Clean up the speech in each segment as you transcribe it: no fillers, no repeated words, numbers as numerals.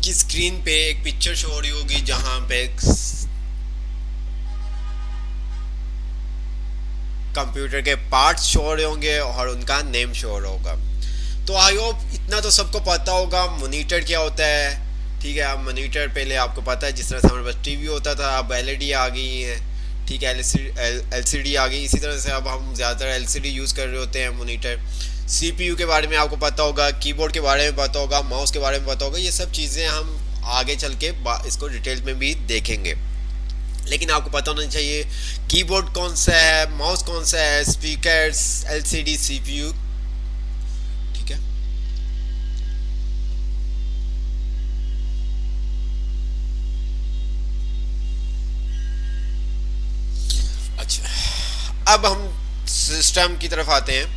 आपकी स्क्रीन पे एक पिक्चर शो हो रही होगी जहां पे कंप्यूटर के पार्ट्स शो हो रहे होंगे और उनका नेम शो हो रहा होगा। तो आई होप इतना तो सबको पता होगा मॉनिटर क्या होता है। ठीक है, अब मॉनिटर पहले आपको पता है, जिस तरह से हमारे पास टीवी होता था, अब एलईडी आ गई है। ठीक है, एलसीडी आ गई, इसी तरह से अब हम ज़्यादातर एलसीडी यूज़ कर रहे होते हैं। मॉनिटर, सीपीयू के बारे में आपको पता होगा, कीबोर्ड के बारे में पता होगा, माउस के बारे में पता होगा। ये सब चीज़ें हम आगे चल के इसको डिटेल में भी देखेंगे। लेकिन आपको पता होना चाहिए कीबोर्ड कौन सा है, माउस कौन सा है, स्पीकर्स, एलसीडी, सीपीयू। ठीक है, अच्छा, अब हम सिस्टम की तरफ आते हैं।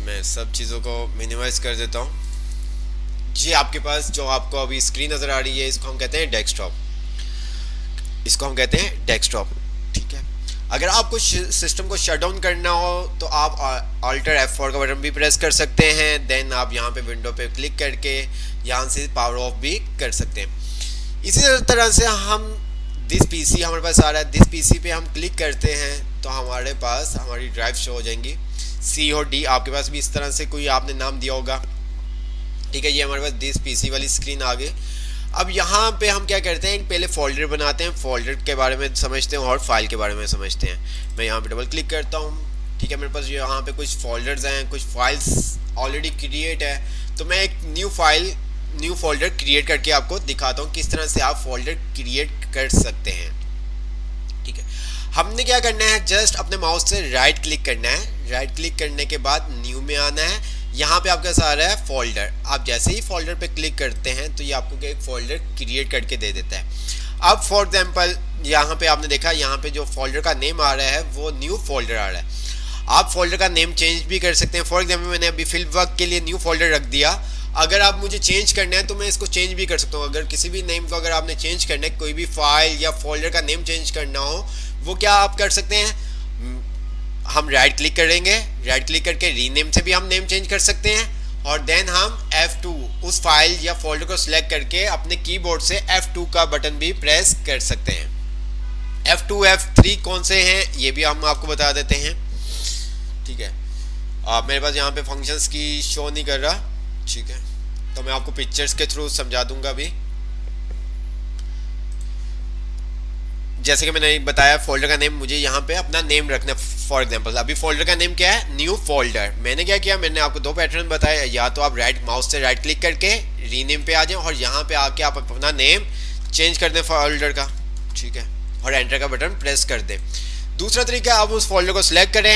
मैं सब चीज़ों को मिनिमाइज कर देता हूँ। जी, आपके पास जो आपको अभी स्क्रीन नज़र आ रही है, इसको हम कहते हैं डेस्कटॉप। इसको हम कहते हैं डेस्कटॉप। ठीक है, अगर आपको सिस्टम को शट डाउन करना हो तो आप अल्टर F4 का बटन भी प्रेस कर सकते हैं। देन आप यहाँ पे विंडो पे क्लिक करके यहाँ से पावर ऑफ भी कर सकते हैं। इसी तरह से हम दिस पीसी हमारे पास आ रहा है, दिस पीसी पे हम क्लिक करते हैं तो हमारे पास हमारी ड्राइव शो हो जाएंगी। सी और डी आपके पास भी इस तरह से कोई आपने नाम दिया होगा। ठीक है, ये हमारे पास दिस पीसी वाली स्क्रीन आ गई। अब यहाँ पे हम क्या करते हैं, पहले फोल्डर बनाते हैं, फोल्डर के बारे में समझते हैं और फाइल के बारे में समझते हैं। मैं यहाँ पे डबल क्लिक करता हूँ। ठीक है, मेरे पास यहाँ पे कुछ फोल्डर्स हैं, कुछ फाइल्स ऑलरेडी क्रिएट है। तो मैं एक न्यू फोल्डर क्रिएट करके आपको दिखाता हूँ किस तरह से आप फोल्डर क्रिएट कर सकते हैं। ठीक है, हमने क्या करना है, जस्ट अपने माउस से राइट क्लिक करना है। राइट क्लिक करने के बाद न्यू में आना है। यहाँ पे आपके सारा है फोल्डर। आप जैसे ही फोल्डर पे क्लिक करते हैं तो ये आपको एक फोल्डर क्रिएट करके दे देता है। अब फॉर एग्जांपल यहाँ पे आपने देखा, यहाँ पे जो फोल्डर का नेम आ रहा है वो न्यू फोल्डर आ रहा है। आप फोल्डर का नेम चेंज भी कर सकते हैं। फॉर एग्जाम्पल मैंने अभी फील्ड वर्क के लिए न्यू फोल्डर रख दिया। अगर आप मुझे चेंज करना है तो मैं इसको चेंज भी कर सकता हूँ। अगर किसी भी नेम को अगर आपने चेंज करना है, कोई भी फाइल या फोल्डर का नेम चेंज करना हो, वो क्या आप कर सकते हैं, हम राइट क्लिक करेंगे। राइट क्लिक करके रीनेम से भी हम नेम चेंज कर सकते हैं। और देन हम F2 उस फाइल या फोल्डर को सिलेक्ट करके अपने कीबोर्ड से F2 का बटन भी प्रेस कर सकते हैं। F2 F3 कौन से हैं ये भी हम आपको बता देते हैं। ठीक है, मेरे पास यहाँ पे फंक्शंस की शो नहीं कर रहा। ठीक है, तो मैं आपको पिक्चर्स के थ्रू समझा दूंगा अभी। जैसे कि मैंने बताया, फोल्डर का नेम मुझे यहाँ पे अपना नेम रखना। फॉर एग्जांपल अभी फोल्डर का नेम क्या है, न्यू फोल्डर। मैंने क्या किया, मैंने आपको दो पैटर्न बताया। या तो आप माउस से राइट क्लिक करके रीनेम पे आ जाएं और यहाँ पे आके आप अपना नेम चेंज कर दें फोल्डर का। ठीक है, और एंटर का बटन प्रेस कर दें। दूसरा तरीका, आप उस फोल्डर को सिलेक्ट करें,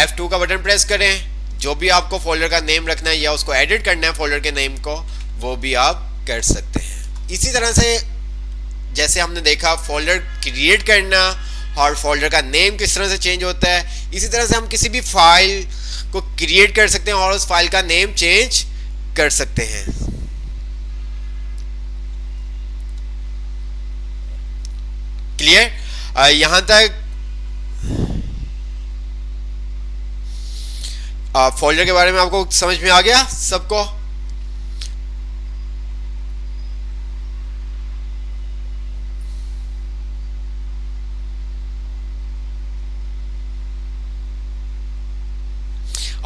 F2 का बटन प्रेस करें, जो भी आपको फोल्डर का नेम रखना है या उसको एडिट करना है फोल्डर के नेम को, वो भी आप कर सकते हैं। इसी तरह से जैसे हमने देखा फोल्डर क्रिएट करना और फोल्डर का नेम किस तरह से चेंज होता है, इसी तरह से हम किसी भी फाइल को क्रिएट कर सकते हैं और उस फाइल का नेम चेंज कर सकते हैं। क्लियर? यहां तक फोल्डर के बारे में आपको समझ में आ गया सबको?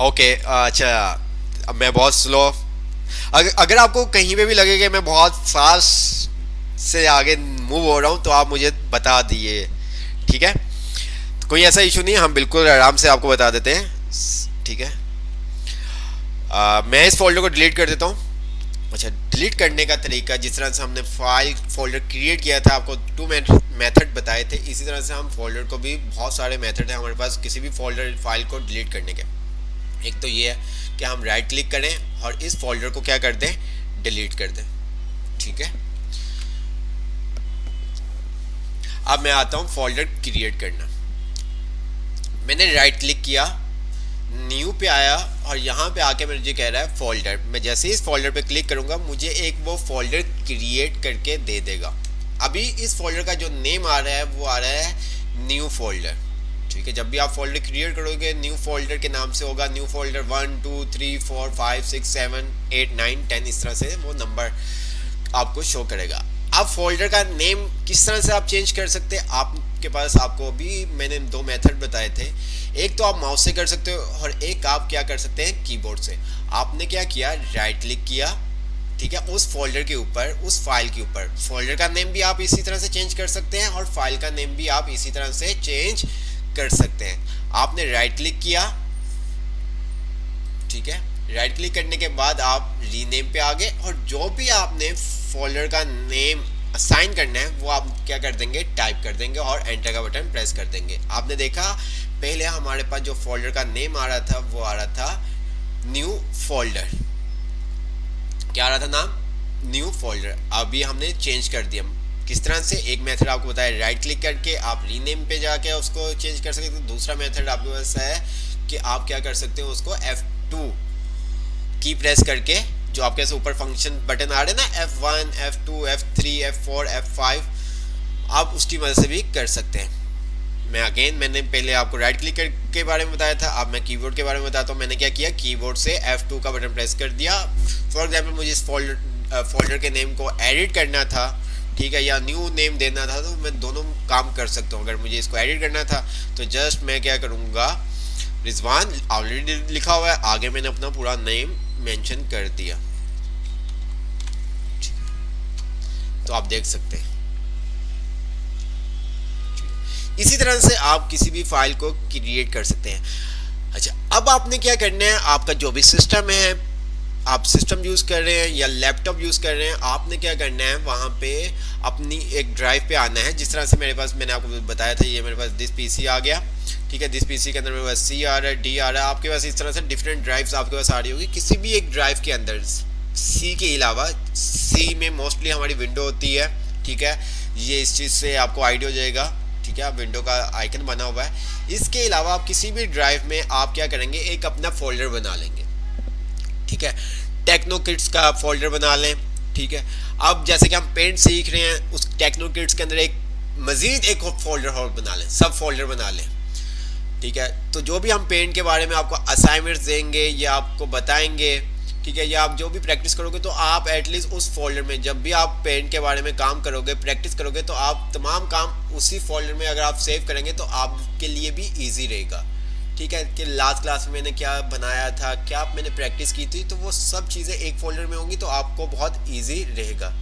ओके, अच्छा, अब मैं बहुत स्लो, अगर आपको कहीं पे भी लगे कि मैं बहुत फास्ट से आगे मूव हो रहा हूँ तो आप मुझे बता दिए। ठीक है, तो कोई ऐसा इशू नहीं है, हम बिल्कुल आराम से आपको बता देते हैं। ठीक है, मैं इस फोल्डर को डिलीट कर देता हूँ। अच्छा, डिलीट करने का तरीका, जिस तरह से हमने फाइल फोल्डर क्रिएट किया था, आपको 2 मेथड बताए थे, इसी तरह से हम फोल्डर को भी, बहुत सारे मेथड हैं हमारे पास किसी भी फोल्डर फाइल को डिलीट करने के। एक तो ये है कि हम राइट क्लिक करें और इस फोल्डर को क्या कर दें, डिलीट कर दें। ठीक है, अब मैं आता हूँ फोल्डर क्रिएट करना। मैंने राइट क्लिक किया, न्यू पे आया और यहाँ पे आके मुझे कह रहा है फोल्डर। मैं जैसे ही इस फोल्डर पे क्लिक करूँगा मुझे एक वो फोल्डर क्रिएट करके दे देगा। अभी इस फोल्डर का जो नेम आ रहा है वो आ रहा है न्यू फोल्डर। ठीक है, जब भी आप फोल्डर क्रिएट करोगे न्यू फोल्डर के नाम से होगा, न्यू फोल्डर 1 2 3 4 5 6 7 8 9 10, इस तरह से वो नंबर आपको शो करेगा। अब फोल्डर का नेम किस तरह से आप चेंज कर सकते हैं, आपके पास आपको अभी मैंने दो मेथड बताए थे। एक तो आप माउस से कर सकते हो और एक आप क्या कर सकते हैं कीबोर्ड से। आपने क्या किया, राइट क्लिक किया, ठीक है, उस फोल्डर के ऊपर, उस फाइल के ऊपर। फोल्डर का नेम भी आप इसी तरह से चेंज कर सकते हैं और फाइल का नेम भी आप इसी तरह से चेंज कर सकते हैं। आपने राइट क्लिक किया, ठीक है, राइट क्लिक करने के बाद आप रीनेम पे आ गए और जो भी आपने फोल्डर का नेम असाइन करना है वो आप क्या कर देंगे, टाइप कर देंगे और एंटर का बटन प्रेस कर देंगे। आपने देखा पहले हमारे पास जो फोल्डर का नेम आ रहा था वो आ रहा था न्यू फोल्डर, क्या आ रहा था नाम, न्यू फोल्डर। अभी हमने चेंज कर दिया। किस तरह से, एक मेथड आपको बताया राइट क्लिक करके आप रीनेम पे जाके उसको चेंज कर सकते हैं। दूसरा मेथड आपके पास है कि आप क्या कर सकते हो, उसको F2 की प्रेस करके, जो आपके पास ऊपर फंक्शन बटन आ रहे हैं ना, F1 F2 F3 F4 F5, आप उसकी मदद से भी कर सकते हैं। मैंने पहले आपको राइट क्लिक के बारे में बताया था, अब मैं कीबोर्ड के बारे में बताता हूँ। मैंने क्या किया, कीबोर्ड से F2 का बटन प्रेस कर दिया। फॉर एग्जांपल मुझे इस फोल्डर के नेम को एडिट करना था, ठीक है, या न्यू नेम देना था, तो मैं दोनों काम कर सकता हूँ। अगर मुझे इसको एडिट करना था तो जस्ट मैं क्या करूँगा, रिजवान ऑलरेडी लिखा हुआ है, आगे मैंने अपना पूरा नेम मेंशन कर दिया, तो आप देख सकते हैं। इसी तरह से आप किसी भी फाइल को क्रिएट कर सकते हैं। अच्छा, अब आपने क्या करना है, आपका जो भी सिस्टम है, आप सिस्टम यूज़ कर रहे हैं या लैपटॉप यूज़ कर रहे हैं, आपने क्या करना है, वहाँ पे अपनी एक ड्राइव पे आना है। जिस तरह से मेरे पास, मैंने आपको बताया था, ये मेरे पास दिस पीसी आ गया, ठीक है, दिस पीसी के अंदर मेरे पास C आ रहा है, D आ रहा है। आपके पास इस तरह से डिफरेंट ड्राइव्स आपके पास आ रही होगी। किसी भी एक ड्राइव के अंदर C के अलावा, C में मोस्टली हमारी विंडो होती है, ठीक है, ये इस चीज़ से आपको आइडिया हो जाएगा, ठीक है, विंडो का आइकन बना हुआ है। इसके अलावा आप किसी भी ड्राइव में आप क्या करेंगे, एक अपना फोल्डर बना लेंगे, ठीक है, टेक्नो किड्स का फोल्डर बना लें, ठीक है। अब जैसे कि हम पेंट सीख रहे हैं, उस टेक्नो किड्स के अंदर एक मजीद एक फोल्डर और बना लें, सब फोल्डर बना लें, ठीक है। तो जो भी हम पेंट के बारे में आपको असाइनमेंट्स देंगे या आपको बताएंगे, ठीक है, या आप जो भी प्रैक्टिस करोगे, तो आप एटलीस्ट उस फोल्डर में, जब भी आप पेंट के बारे में काम करोगे, प्रैक्टिस करोगे, तो आप तमाम काम उसी फोल्डर में अगर आप सेव करेंगे तो आपके लिए भी ईजी रहेगा, ठीक है। कि लास्ट क्लास में मैंने क्या बनाया था, क्या मैंने प्रैक्टिस की थी, तो वो सब चीज़ें एक फोल्डर में होंगी, तो आपको बहुत ईजी रहेगा,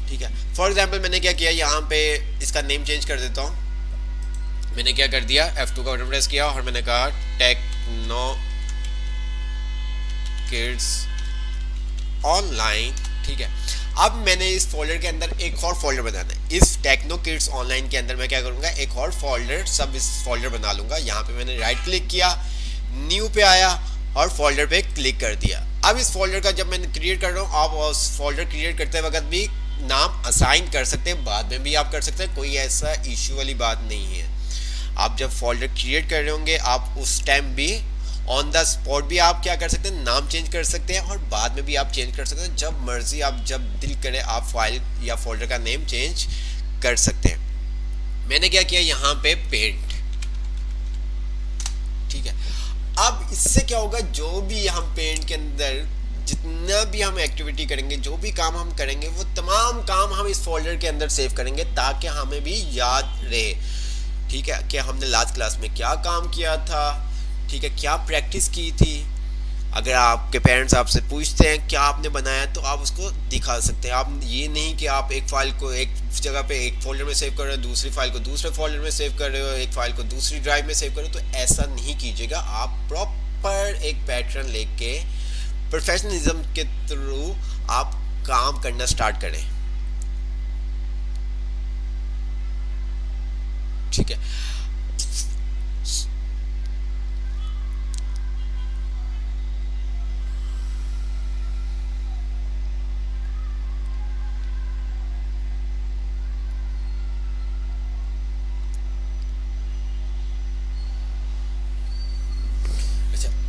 ठीक है। फॉर एग्जाम्पल मैंने क्या किया, यहाँ पे इसका नेम चेंज कर देता हूँ। मैंने क्या कर दिया, F2 का बटन प्रेस किया और मैंने कहा टेक्नो किड्स ऑनलाइन, ठीक है। अब मैंने इस फोल्डर के अंदर एक और फोल्डर बनाना है। इस टेक्नो किड्स ऑनलाइन के अंदर मैं क्या करूँगा, एक और फोल्डर, सब इस फोल्डर बना लूँगा। यहाँ पे मैंने राइट क्लिक किया, न्यू पे आया और फोल्डर पे क्लिक कर दिया। अब इस फोल्डर का जब मैं क्रिएट कर रहा हूँ, आप उस फोल्डर क्रिएट करते वक्त भी नाम असाइन कर सकते हैं, बाद में भी आप कर सकते हैं, कोई ऐसा इशू वाली बात नहीं है। आप जब फोल्डर क्रिएट कर रहे होंगे, आप उस टाइम भी ऑन द स्पॉट भी आप क्या कर सकते हैं, नाम चेंज कर सकते हैं और बाद में भी आप चेंज कर सकते हैं। जब मर्जी आप, जब दिल करे, आप फाइल या फोल्डर का नेम चेंज कर सकते हैं। मैंने क्या किया, यहाँ पे पेंट, ठीक है। अब इससे क्या होगा, जो भी हम पेंट के अंदर जितना भी हम एक्टिविटी करेंगे, जो भी काम हम करेंगे, वो तमाम काम हम इस फोल्डर के अंदर सेव करेंगे ताकि हमें भी याद रहे, ठीक है, कि हमने लास्ट क्लास में क्या काम किया था, ठीक है, क्या प्रैक्टिस की थी। अगर आपके पेरेंट्स आपसे पूछते हैं क्या आपने बनाया, तो आप उसको दिखा सकते हैं। आप ये नहीं कि आप एक फाइल को एक जगह पे एक फोल्डर में सेव कर रहे हो, दूसरी फाइल को दूसरे फोल्डर में सेव कर रहे हो, एक फाइल को दूसरी ड्राइव में सेव कर रहे हो, तो ऐसा नहीं कीजिएगा। आप प्रॉपर एक पैटर्न लेके प्रोफेशनलिज्म के थ्रू आप काम करना स्टार्ट करें, ठीक है।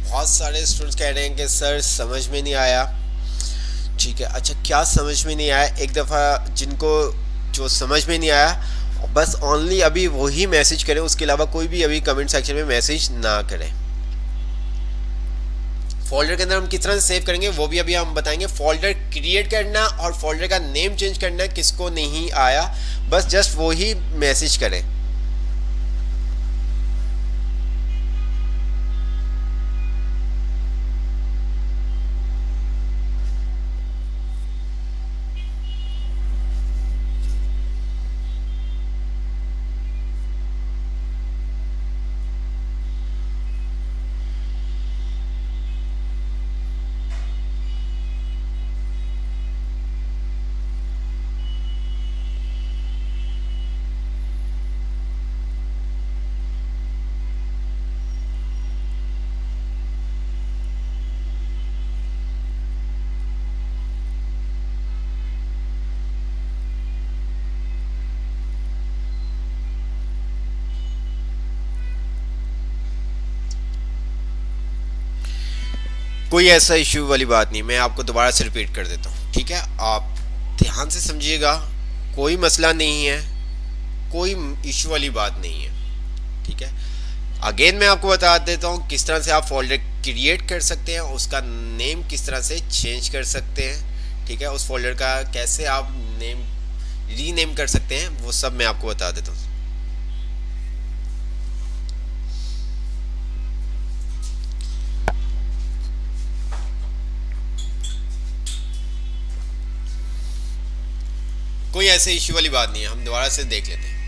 बहुत सारे स्टूडेंट्स कह रहे हैं कि सर समझ में नहीं आया, ठीक है। अच्छा, क्या समझ में नहीं आया, एक दफ़ा जिनको जो समझ में नहीं आया बस ओनली अभी वही मैसेज करें, उसके अलावा कोई भी अभी कमेंट सेक्शन में मैसेज ना करें। फोल्डर के अंदर हम किस तरह से सेव करेंगे वो भी अभी हम बताएंगे। फोल्डर क्रिएट करना और फोल्डर का नेम चेंज करना किसको नहीं आया, बस जस्ट वही मैसेज करें। कोई ऐसा इश्यू वाली बात नहीं, मैं आपको दोबारा से रिपीट कर देता हूँ, ठीक है? आप ध्यान से समझिएगा, कोई मसला नहीं है, कोई इश्यू वाली बात नहीं है, ठीक है? अगेन मैं आपको बता देता हूँ किस तरह से आप फोल्डर क्रिएट कर सकते हैं, उसका नेम किस तरह से चेंज कर सकते हैं, ठीक है? उस फोल्डर का कैसे आप नेम रीनेम कर सकते हैं, वो सब मैं आपको बता देता हूँ। कोई ऐसे इश्यू वाली बात नहीं है, हम दोबारा से देख लेते हैं।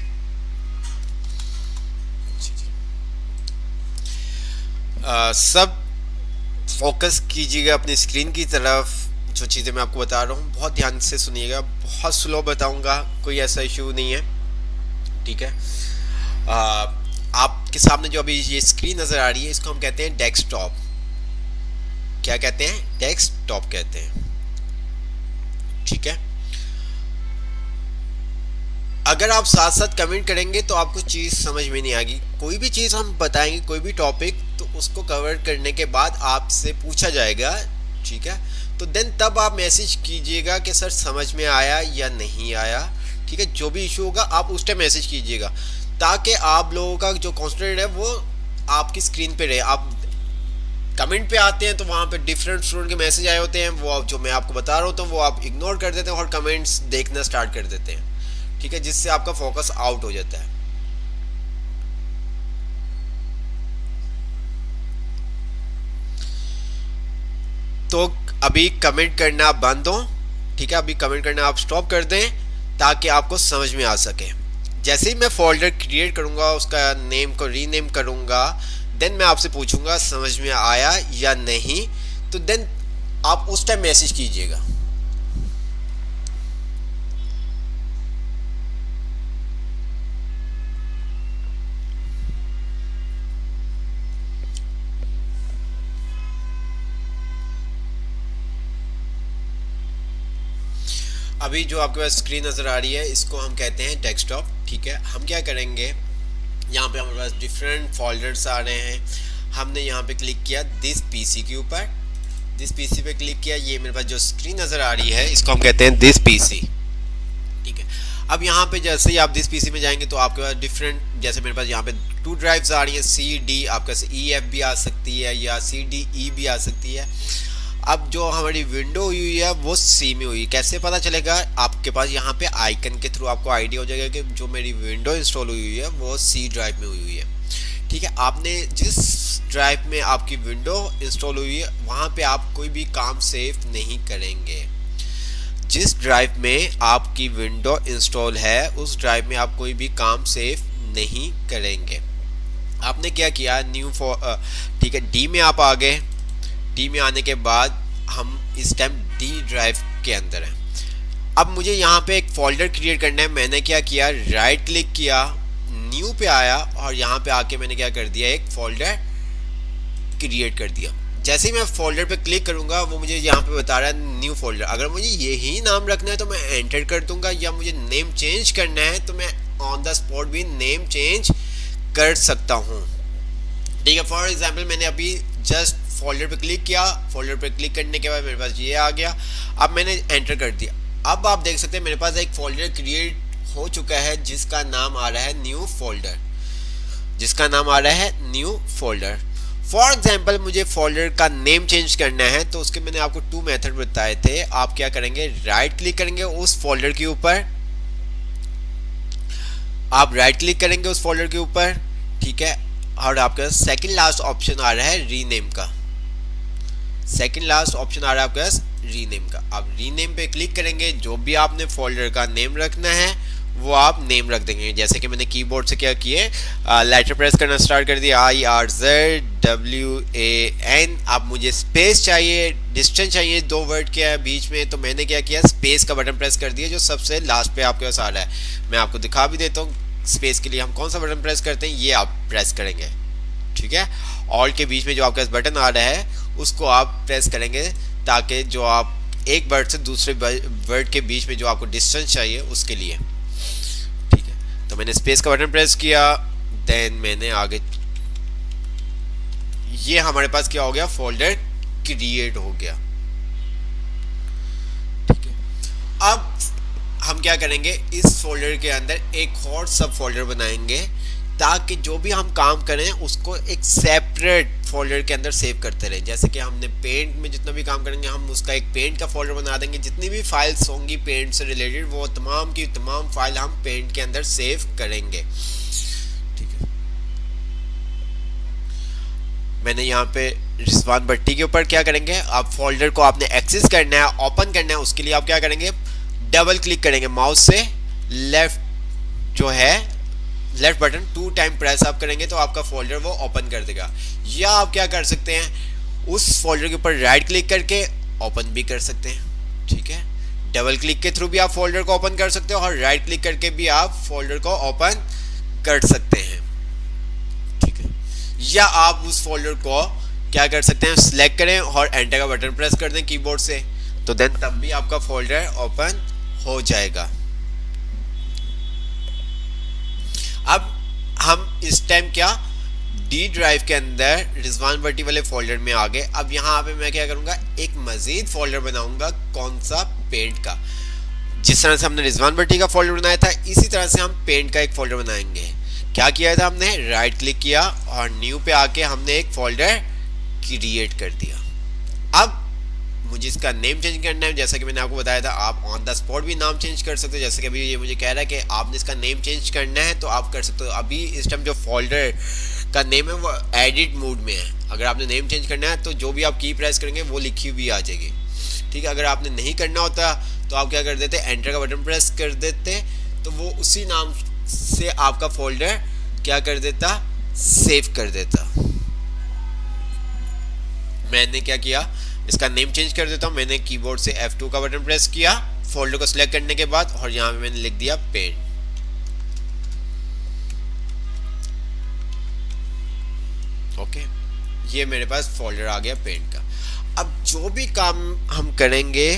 सब फोकस कीजिएगा अपनी स्क्रीन की तरफ, जो चीज़ें मैं आपको बता रहा हूँ बहुत ध्यान से सुनिएगा, बहुत स्लो बताऊंगा, कोई ऐसा इशू नहीं है, ठीक है? आपके सामने जो अभी ये स्क्रीन नज़र आ रही है, इसको हम कहते हैं डेस्कटॉप। क्या कहते हैं? डेस्कटॉप कहते हैं, ठीक है? अगर आप साथ साथ कमेंट करेंगे तो आपको चीज़ समझ में नहीं आएगी। कोई भी चीज़ हम बताएंगे, कोई भी टॉपिक, तो उसको कवर करने के बाद आपसे पूछा जाएगा, ठीक है? तो देन तब आप मैसेज कीजिएगा कि सर समझ में आया या नहीं आया, ठीक है? जो भी इशू होगा आप उस टाइम मैसेज कीजिएगा, ताकि आप लोगों का जो कॉन्सेंट्रेट है वो आपकी स्क्रीन पे रहे। आप कमेंट पे आते हैं तो वहाँ पे डिफरेंट स्टूडेंट के मैसेज आए होते हैं, वो जो मैं आपको बता रहा होता हूँ वो आप इग्नोर कर देते हैं और कमेंट्स देखना स्टार्ट कर देते हैं, ठीक है? जिससे आपका फोकस आउट हो जाता है। तो अभी कमेंट करना आप बंद हो, ठीक है? अभी कमेंट करना आप स्टॉप कर दें ताकि आपको समझ में आ सके। जैसे ही मैं फोल्डर क्रिएट करूंगा, उसका नेम को रीनेम करूंगा, देन मैं आपसे पूछूंगा समझ में आया या नहीं, तो देन आप उस टाइम मैसेज कीजिएगा। अभी जो आपके पास स्क्रीन नज़र आ रही है, इसको हम कहते हैं डेस्कटॉप, ठीक है? हम क्या करेंगे, यहाँ पे हमारे पास डिफरेंट फोल्डर्स आ रहे हैं। हमने यहाँ पे क्लिक किया दिस पीसी के ऊपर, दिस पीसी पे क्लिक किया, ये मेरे पास जो स्क्रीन नज़र आ रही है इसको हम कहते हैं दिस पीसी, ठीक है? अब यहाँ पे जैसे ही आप दिस पीसी में जाएंगे तो आपके पास डिफरेंट, जैसे मेरे पास यहाँ पे 2 ड्राइव्स आ रही हैं, सी डी, आपके पास ई एफ भी आ सकती है या सी डी ई भी आ सकती है। अब जो हमारी विंडो हुई है वो सी में हुई, कैसे पता चलेगा? आपके पास यहाँ पे आइकन के थ्रू आपको आइडिया हो जाएगा कि जो मेरी विंडो इंस्टॉल हुई है वो सी ड्राइव में हुई है, ठीक है? आपने जिस ड्राइव में आपकी विंडो इंस्टॉल हुई है वहाँ पे आप कोई भी काम सेव नहीं करेंगे। जिस ड्राइव में आपकी विंडो इंस्टॉल है उस ड्राइव में आप कोई भी काम सेव नहीं करेंगे। आपने क्या किया, न्यू ठीक है, डी में आप आ गए। डी में आने के बाद हम इस टाइम डी ड्राइव के अंदर हैं। अब मुझे यहाँ पे एक फोल्डर क्रिएट करना है। मैंने क्या किया, राइट क्लिक किया, न्यू पे आया और यहाँ पे आके मैंने क्या कर दिया, एक फोल्डर क्रिएट कर दिया। जैसे ही मैं फोल्डर पे क्लिक करूँगा वो मुझे यहाँ पे बता रहा है न्यू फोल्डर। अगर मुझे यही नाम रखना है तो मैं एंटर कर दूंगा, या मुझे नेम चेंज करना है तो मैं ऑन द स्पॉट भी नेम चेंज कर सकता हूँ, ठीक है? फॉर एग्जाम्पल मैंने अभी जस्ट फोल्डर पे क्लिक किया, फोल्डर पे क्लिक करने के बाद मेरे पास ये आ गया। अब मैंने एंटर कर दिया। अब आप देख सकते हैं मेरे पास एक फोल्डर क्रिएट हो चुका है जिसका नाम आ रहा है न्यू फोल्डर, जिसका नाम आ रहा है न्यू फोल्डर। फॉर एग्जाम्पल मुझे फोल्डर का नेम चेंज करना है, तो उसके मैंने आपको 2 मेथड बताए थे। आप क्या करेंगे, राइट क्लिक करेंगे उस फोल्डर के ऊपर, आप राइट क्लिक करेंगे उस फोल्डर के ऊपर, ठीक है, और आपका सेकंड लास्ट ऑप्शन आ रहा है रीनेम का, सेकंड लास्ट ऑप्शन आ रहा है आपके पास रीनेम का। आप रीनेम पे क्लिक करेंगे, जो भी आपने फोल्डर का नेम रखना है वो आप नेम रख देंगे। जैसे कि मैंने कीबोर्ड से क्या किए, लेटर प्रेस करना स्टार्ट कर दिया, IRZWAN। अब मुझे स्पेस चाहिए, डिस्टेंस चाहिए 2 वर्ड के बीच में, तो मैंने क्या किया, स्पेस का बटन प्रेस कर दिया जो सबसे लास्ट पे आपके पास आ रहा है। मैं आपको दिखा भी देता हूँ स्पेस के लिए हम कौन सा बटन प्रेस करते हैं, ये आप प्रेस करेंगे, ठीक है। ऑल्ट के बीच में जो आपके पास बटन आ रहा है उसको आप प्रेस करेंगे, ताकि जो आप एक वर्ड से दूसरे वर्ड के बीच में जो आपको डिस्टेंस चाहिए उसके लिए, ठीक है। तो मैंने स्पेस का बटन प्रेस किया, देन मैंने आगे, ये हमारे पास क्या हो गया, फोल्डर क्रिएट हो गया, ठीक है। अब हम क्या करेंगे, इस फोल्डर के अंदर एक और सब फोल्डर बनाएंगे, ताकि जो भी हम काम करें उसको एक सेपरेट फोल्डर के अंदर सेव करते रहें। जैसे कि हमने पेंट में जितना भी काम करेंगे हम उसका एक पेंट का फोल्डर बना देंगे, जितनी भी फाइल्स होंगी पेंट से रिलेटेड वो तमाम की तमाम फाइल हम पेंट के अंदर सेव करेंगे, ठीक है। मैंने यहाँ पे रिजवान भट्टी के ऊपर क्या करेंगे, आप फोल्डर को आपने एक्सेस करना है, ओपन करना है, उसके लिए आप क्या करेंगे, डबल क्लिक करेंगे माउस से, लेफ्ट जो है लेफ्ट बटन 2 टाइम प्रेस आप करेंगे तो आपका फोल्डर वो ओपन कर देगा। या आप क्या कर सकते हैं, उस फोल्डर के ऊपर राइट क्लिक करके ओपन भी कर सकते हैं, ठीक है। डबल क्लिक के थ्रू भी आप फोल्डर को ओपन कर सकते हो और राइट क्लिक करके भी आप फोल्डर को ओपन कर सकते हैं, ठीक है। या आप उस फोल्डर को क्या कर सकते हैं, सिलेक्ट करें और एंटर का बटन प्रेस कर दें कीबोर्ड से, तो देन तब भी आपका फोल्डर ओपन हो जाएगा। अब हम इस टाइम क्या डी ड्राइव के अंदर रिजवान भट्टी वाले फोल्डर में आ गए। अब यहाँ पे मैं क्या करूँगा, एक मजीद फोल्डर बनाऊंगा, कौन सा, पेंट का। जिस तरह से हमने रिजवान भट्टी का फोल्डर बनाया था इसी तरह से हम पेंट का एक फोल्डर बनाएंगे। क्या किया था हमने, राइट क्लिक किया और न्यू पे आके हमने एक फोल्डर क्रिएट कर दिया। अब मुझे इसका नेम चेंज करना है, जैसा कि मैंने आपको बताया था आप ऑन द स्पॉट भी नाम चेंज कर सकते हो। जैसे कि अभी ये मुझे कह रहा है कि आपने इसका नेम चेंज करना है तो आप कर सकते हो। अभी इस टाइम जो फोल्डर का नेम है वो एडिट मोड में है। अगर आपने नेम चेंज करना है तो जो भी आप की प्रेस करेंगे वो लिखी हुई आ जाएगी, ठीक है। अगर आपने नहीं करना होता तो आप क्या कर देते, एंटर का बटन प्रेस कर देते, तो वो उसी नाम से आपका फोल्डर क्या कर देता, सेव कर देता। मैंने क्या किया, इसका नेम चेंज कर देता हूँ। मैंने कीबोर्ड से F2 का बटन प्रेस किया फोल्डर को सिलेक्ट करने के बाद, और यहाँ पे मैंने लिख दिया पेंट, ओके। ये मेरे पास फोल्डर आ गया पेंट का। अब जो भी काम हम करेंगे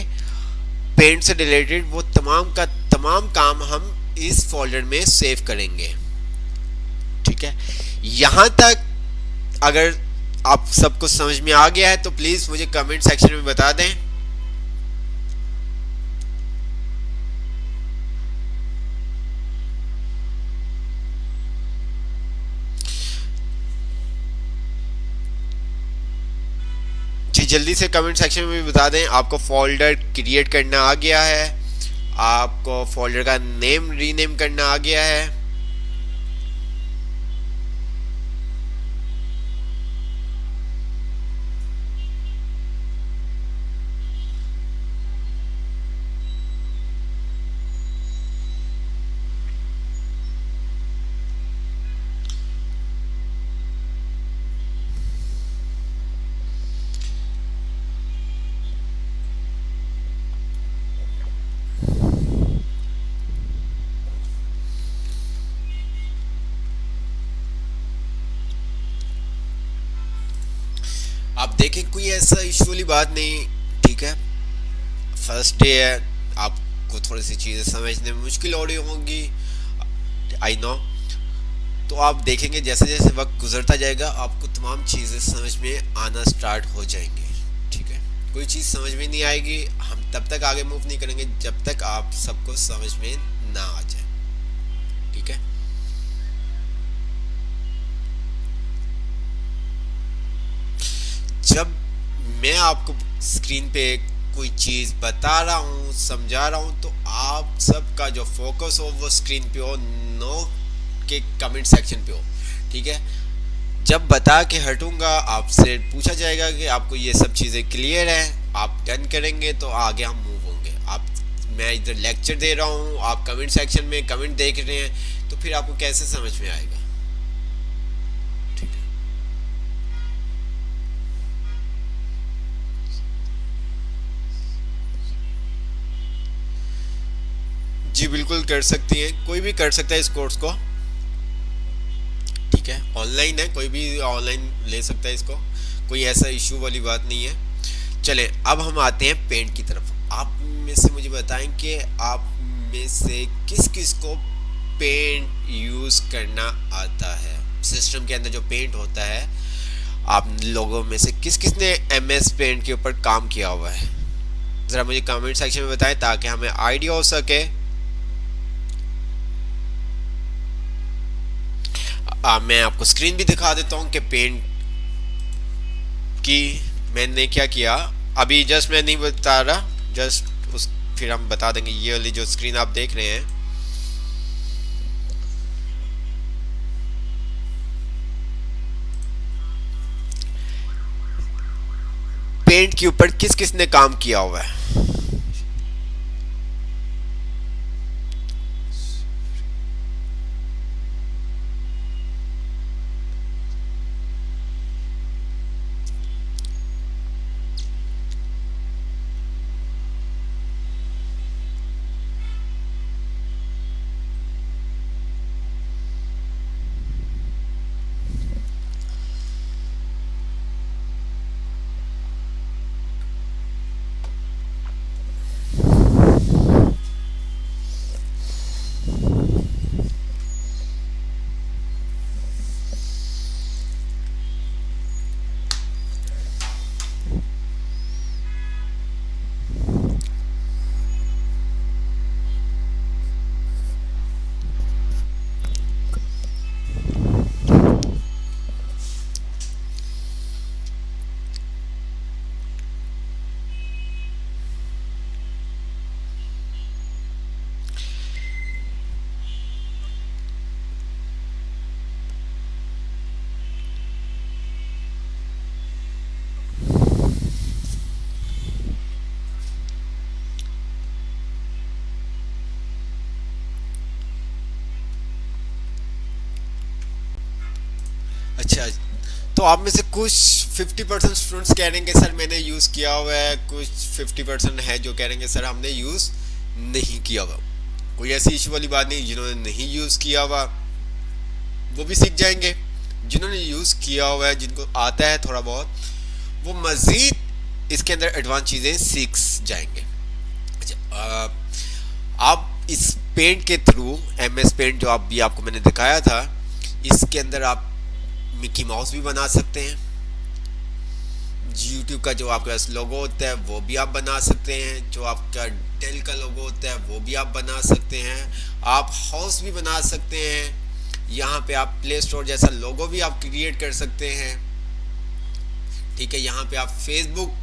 पेंट से रिलेटेड वो तमाम का तमाम काम हम इस फोल्डर में सेव करेंगे, ठीक है। यहां तक अगर आप सब कुछ समझ में आ गया है तो प्लीज मुझे कमेंट सेक्शन में बता दें। जी जल्दी से कमेंट सेक्शन में भी बता दें आपको फोल्डर क्रिएट करना आ गया है, आपको फोल्डर का नेम रीनेम करना आ गया है। आप देखें कोई ऐसा इशू वाली बात नहीं, ठीक है। फर्स्ट डे है, आपको थोड़ी सी चीज़ें समझने में मुश्किल हो रही होंगी, आई नो। तो आप देखेंगे जैसे जैसे वक्त गुजरता जाएगा आपको तमाम चीज़ें समझ में आना स्टार्ट हो जाएंगी, ठीक है। कोई चीज़ समझ में नहीं आएगी, हम तब तक आगे मूव नहीं करेंगे जब तक आप सबको समझ में ना आ जाए, जब मैं आपको स्क्रीन पे कोई चीज़ बता रहा हूँ, समझा रहा हूँ, तो आप सबका जो फोकस हो वो स्क्रीन पे हो, नो के कमेंट सेक्शन पे हो। ठीक है, जब बता के हटूंगा आपसे पूछा जाएगा कि आपको ये सब चीज़ें क्लियर हैं, आप डन करेंगे तो आगे हम मूव होंगे। आप, मैं इधर लेक्चर दे रहा हूँ, आप कमेंट सेक्शन में कमेंट देख रहे हैं, तो फिर आपको कैसे समझ में आएगा? ठीक है, जी बिल्कुल कर सकती हैं, कोई भी कर सकता है इस कोर्स को। ठीक है, ऑनलाइन है, कोई भी ऑनलाइन ले सकता है इसको, कोई ऐसा इशू वाली बात नहीं है। चलें, अब हम आते हैं पेंट की तरफ। आप में से मुझे बताएं कि आप में से किस किस को पेंट यूज़ करना आता है। सिस्टम के अंदर जो पेंट होता है, आप लोगों में से किस किस ने MS पेंट के ऊपर काम किया हुआ है? ज़रा मुझे कमेंट सेक्शन में बताएं ताकि हमें आइडिया हो सके। मैं आपको स्क्रीन भी दिखा देता हूँ कि पेंट की मैंने क्या किया। अभी जस्ट मैं नहीं बता रहा, जस्ट उस फिर हम बता देंगे। ये वाली जो स्क्रीन आप देख रहे हैं, पेंट के ऊपर किस किस ने काम किया हुआ है? अच्छा, तो आप में से कुछ 50% स्टूडेंट्स कह रहे हैं कि सर मैंने यूज़ किया हुआ है, कुछ 50% है जो कह रहे हैं कि सर हमने यूज़ नहीं किया हुआ। कोई ऐसी इशू वाली बात नहीं, जिन्होंने नहीं यूज़ किया हुआ वो भी सीख जाएंगे, जिन्होंने यूज़ किया हुआ है, जिनको आता है थोड़ा बहुत, वो मज़ीद इसके अंदर एडवांस चीज़ें सीख जाएंगे। अच्छा, आप इस पेंट के थ्रू, MS पेंट जो आप भी आपको मैंने दिखाया था, इसके अंदर आप मिकी माउस भी बना सकते हैं। यूट्यूब का जो आपके पास लोगो होता है वो भी आप बना सकते हैं, जो आपका डेल का लोगो होता है वो भी आप बना सकते हैं, आप हाउस भी बना सकते हैं, यहाँ पे आप प्ले स्टोर जैसा लोगो भी आप क्रिएट कर सकते हैं। ठीक है, यहाँ पे आप फेसबुक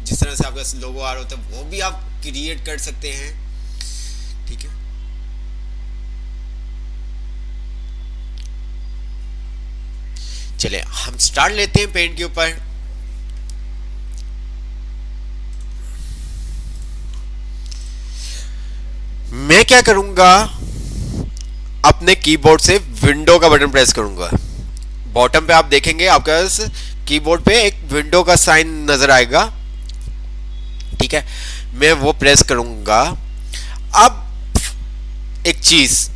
जिस तरह से आपका लोगो आ रहा होता है वो भी आप क्रिएट कर सकते हैं। ठीक है, चले हम स्टार्ट लेते हैं पेंट के ऊपर। मैं क्या करूंगा, अपने कीबोर्ड से विंडो का बटन प्रेस करूंगा। बॉटम पे आप देखेंगे आपके पास कीबोर्ड पे एक विंडो का साइन नजर आएगा। ठीक है, मैं वो प्रेस करूंगा। अब एक चीज,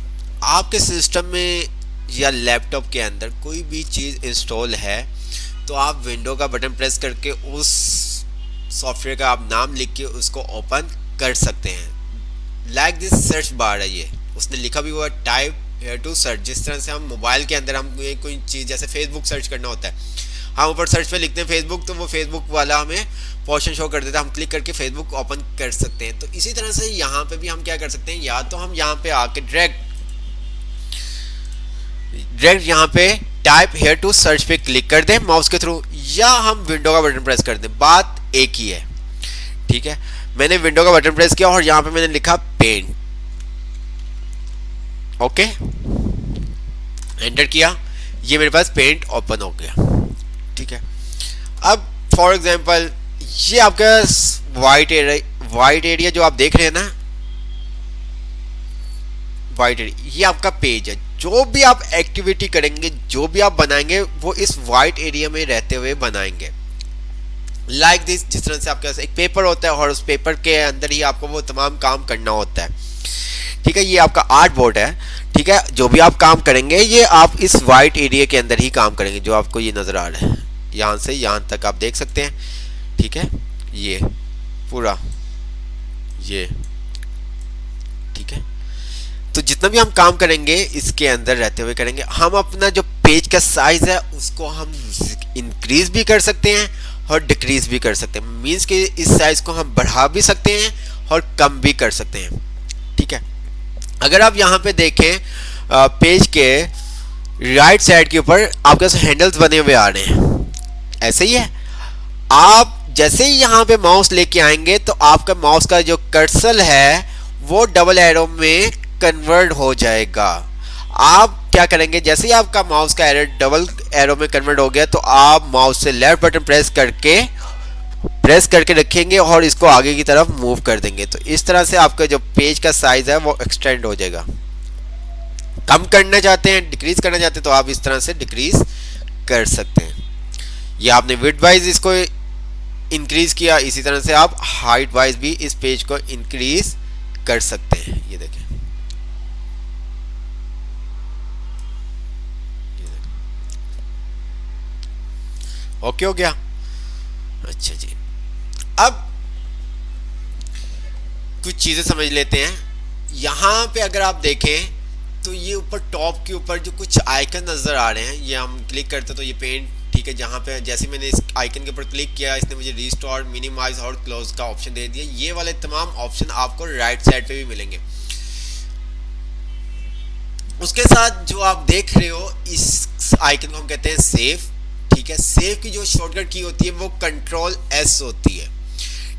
आपके सिस्टम में या लैपटॉप के अंदर कोई भी चीज़ इंस्टॉल है तो आप विंडो का बटन प्रेस करके उस सॉफ्टवेयर का आप नाम लिख के उसको ओपन कर सकते हैं। लाइक दिस सर्च बार है, ये उसने लिखा भी हुआ टाइप हेयर टू सर्च। जिस तरह से हम मोबाइल के अंदर हम कोई चीज़ जैसे फेसबुक सर्च करना होता है, हम ऊपर सर्च पे लिखते हैं फेसबुक, तो वो फेसबुक वाला हमें पोर्शन शो कर देता है, हम क्लिक करके फेसबुक ओपन कर सकते हैं। तो इसी तरह से यहाँ पे भी हम क्या कर सकते हैं, या तो हम यहाँ पे आके डायरेक्ट यहाँ पे टाइप हेयर टू सर्च पे क्लिक कर दें माउस के थ्रू, या हम विंडो का बटन प्रेस कर दें, बात एक ही है। ठीक है, मैंने विंडो का बटन प्रेस किया और यहां पे मैंने लिखा पेंट, ओके, एंटर किया, ये मेरे पास पेंट ओपन हो गया। ठीक है, अब फॉर एग्जांपल ये आपका वाइट एरिया जो आप देख रहे हैं ना, वाइट एरिया, ये आपका पेज है। जो भी आप एक्टिविटी करेंगे, जो भी आप बनाएंगे, वो इस वाइट एरिया में रहते हुए बनाएंगे। लाइक दिस, जिस तरह से आपके पास एक पेपर होता है और उस पेपर के अंदर ही आपको वो तमाम काम करना होता है। ठीक है, ये आपका आर्ट बोर्ड है। ठीक है, जो भी आप काम करेंगे ये आप इस वाइट एरिया के अंदर ही काम करेंगे, जो आपको ये नजर आ रहा है, यहाँ से यहाँ तक आप देख सकते हैं। ठीक है, ये पूरा ये, ठीक है, तो जितना भी हम काम करेंगे इसके अंदर रहते हुए करेंगे। हम अपना जो पेज का साइज है उसको हम इंक्रीज भी कर सकते हैं और डिक्रीज भी कर सकते हैं, मीन्स कि इस साइज को हम बढ़ा भी सकते हैं और कम भी कर सकते हैं। ठीक है, अगर आप यहाँ पे देखें पेज के राइट साइड के ऊपर आपके पास हैंडल्स बने हुए आ रहे हैं, ऐसे ही है। आप जैसे ही यहाँ पे माउस लेके आएंगे तो आपका माउस का जो कर्सर है वो डबल एरो में कन्वर्ट हो जाएगा। आप क्या करेंगे, जैसे ही आपका माउस का एरो डबल एरो में कन्वर्ट हो गया तो आप माउस से लेफ्ट बटन प्रेस करके रखेंगे और इसको आगे की तरफ मूव कर देंगे, तो इस तरह से आपका जो पेज का साइज है वो एक्सटेंड हो जाएगा। कम करना चाहते हैं, डिक्रीज करना चाहते हैं, तो आप इस तरह से डिक्रीज कर सकते हैं। ये आपने विड्थ वाइज इसको इंक्रीज किया, इसी तरह से आप हाइट वाइज भी इस पेज को इंक्रीज कर सकते हैं। ये देखें, ओके हो गया। अच्छा जी, अब कुछ चीजें समझ लेते हैं। यहां पे अगर आप देखें तो ये ऊपर टॉप के ऊपर जो कुछ आइकन नजर आ रहे हैं, ये हम क्लिक करते तो ये पेंट, ठीक है, जहां पे जैसे मैंने इस आइकन के ऊपर क्लिक किया इसने मुझे रिस्टोर, मिनिमाइज और क्लोज का ऑप्शन दे दिया। ये वाले तमाम ऑप्शन आपको राइट साइड पे भी मिलेंगे। उसके साथ जो आप देख रहे हो इस आइकन को हम कहते हैं सेव। ठीक है, सेव की जो शॉर्टकट की होती है वो कंट्रोल एस होती है।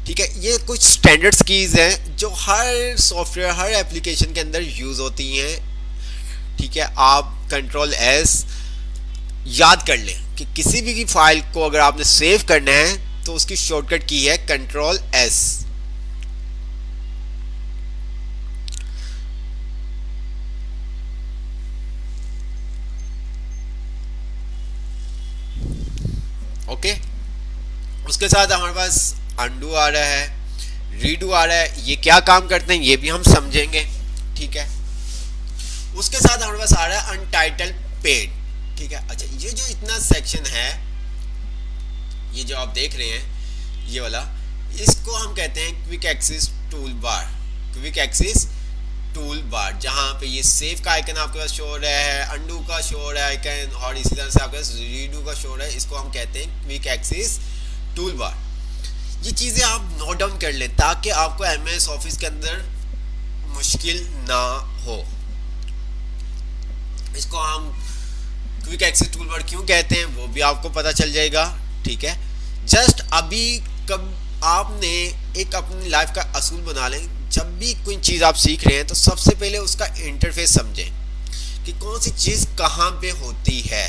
ठीक है, ये कुछ स्टैंडर्ड कीज हैं जो हर सॉफ्टवेयर, हर एप्लीकेशन के अंदर यूज होती हैं। ठीक है, आप कंट्रोल एस याद कर लें कि किसी भी फाइल को अगर आपने सेव करना है तो उसकी शॉर्टकट की है कंट्रोल एस। ओके, उसके साथ हमारे पास अंडू आ रहा है, रीडू आ रहा है। ये क्या काम करते हैं ये भी हम समझेंगे। ठीक है, उसके साथ हमारे पास आ रहा है अनटाइटल्ड पेड। ठीक है, अच्छा, ये जो इतना सेक्शन है, ये जो आप देख रहे हैं ये वाला, इसको हम कहते हैं quick access tool bar. Quick access tool bar, जहाँ पे ये सेव का आइकन आपके पास शो हो रहा है, अंडू का शो हो रहा है आइकन, और इसी तरह से आपके पास रीडू का शो हो रहा है, इसको हम कहते हैं क्विक एक्सेस टूल बार। ये चीज़ें आप नोट डाउन कर लें ताकि आपको एमएस ऑफिस के अंदर मुश्किल ना हो। इसको हम क्विक एक्सेस टूल बार क्यों कहते हैं वो भी आपको पता चल जाएगा। ठीक है, जस्ट अभी कब आपने एक अपनी लाइफ का असूल बना लें, जब भी कोई चीज़ आप सीख रहे हैं तो सबसे पहले उसका इंटरफेस समझें कि कौन सी चीज़ कहाँ पे होती है।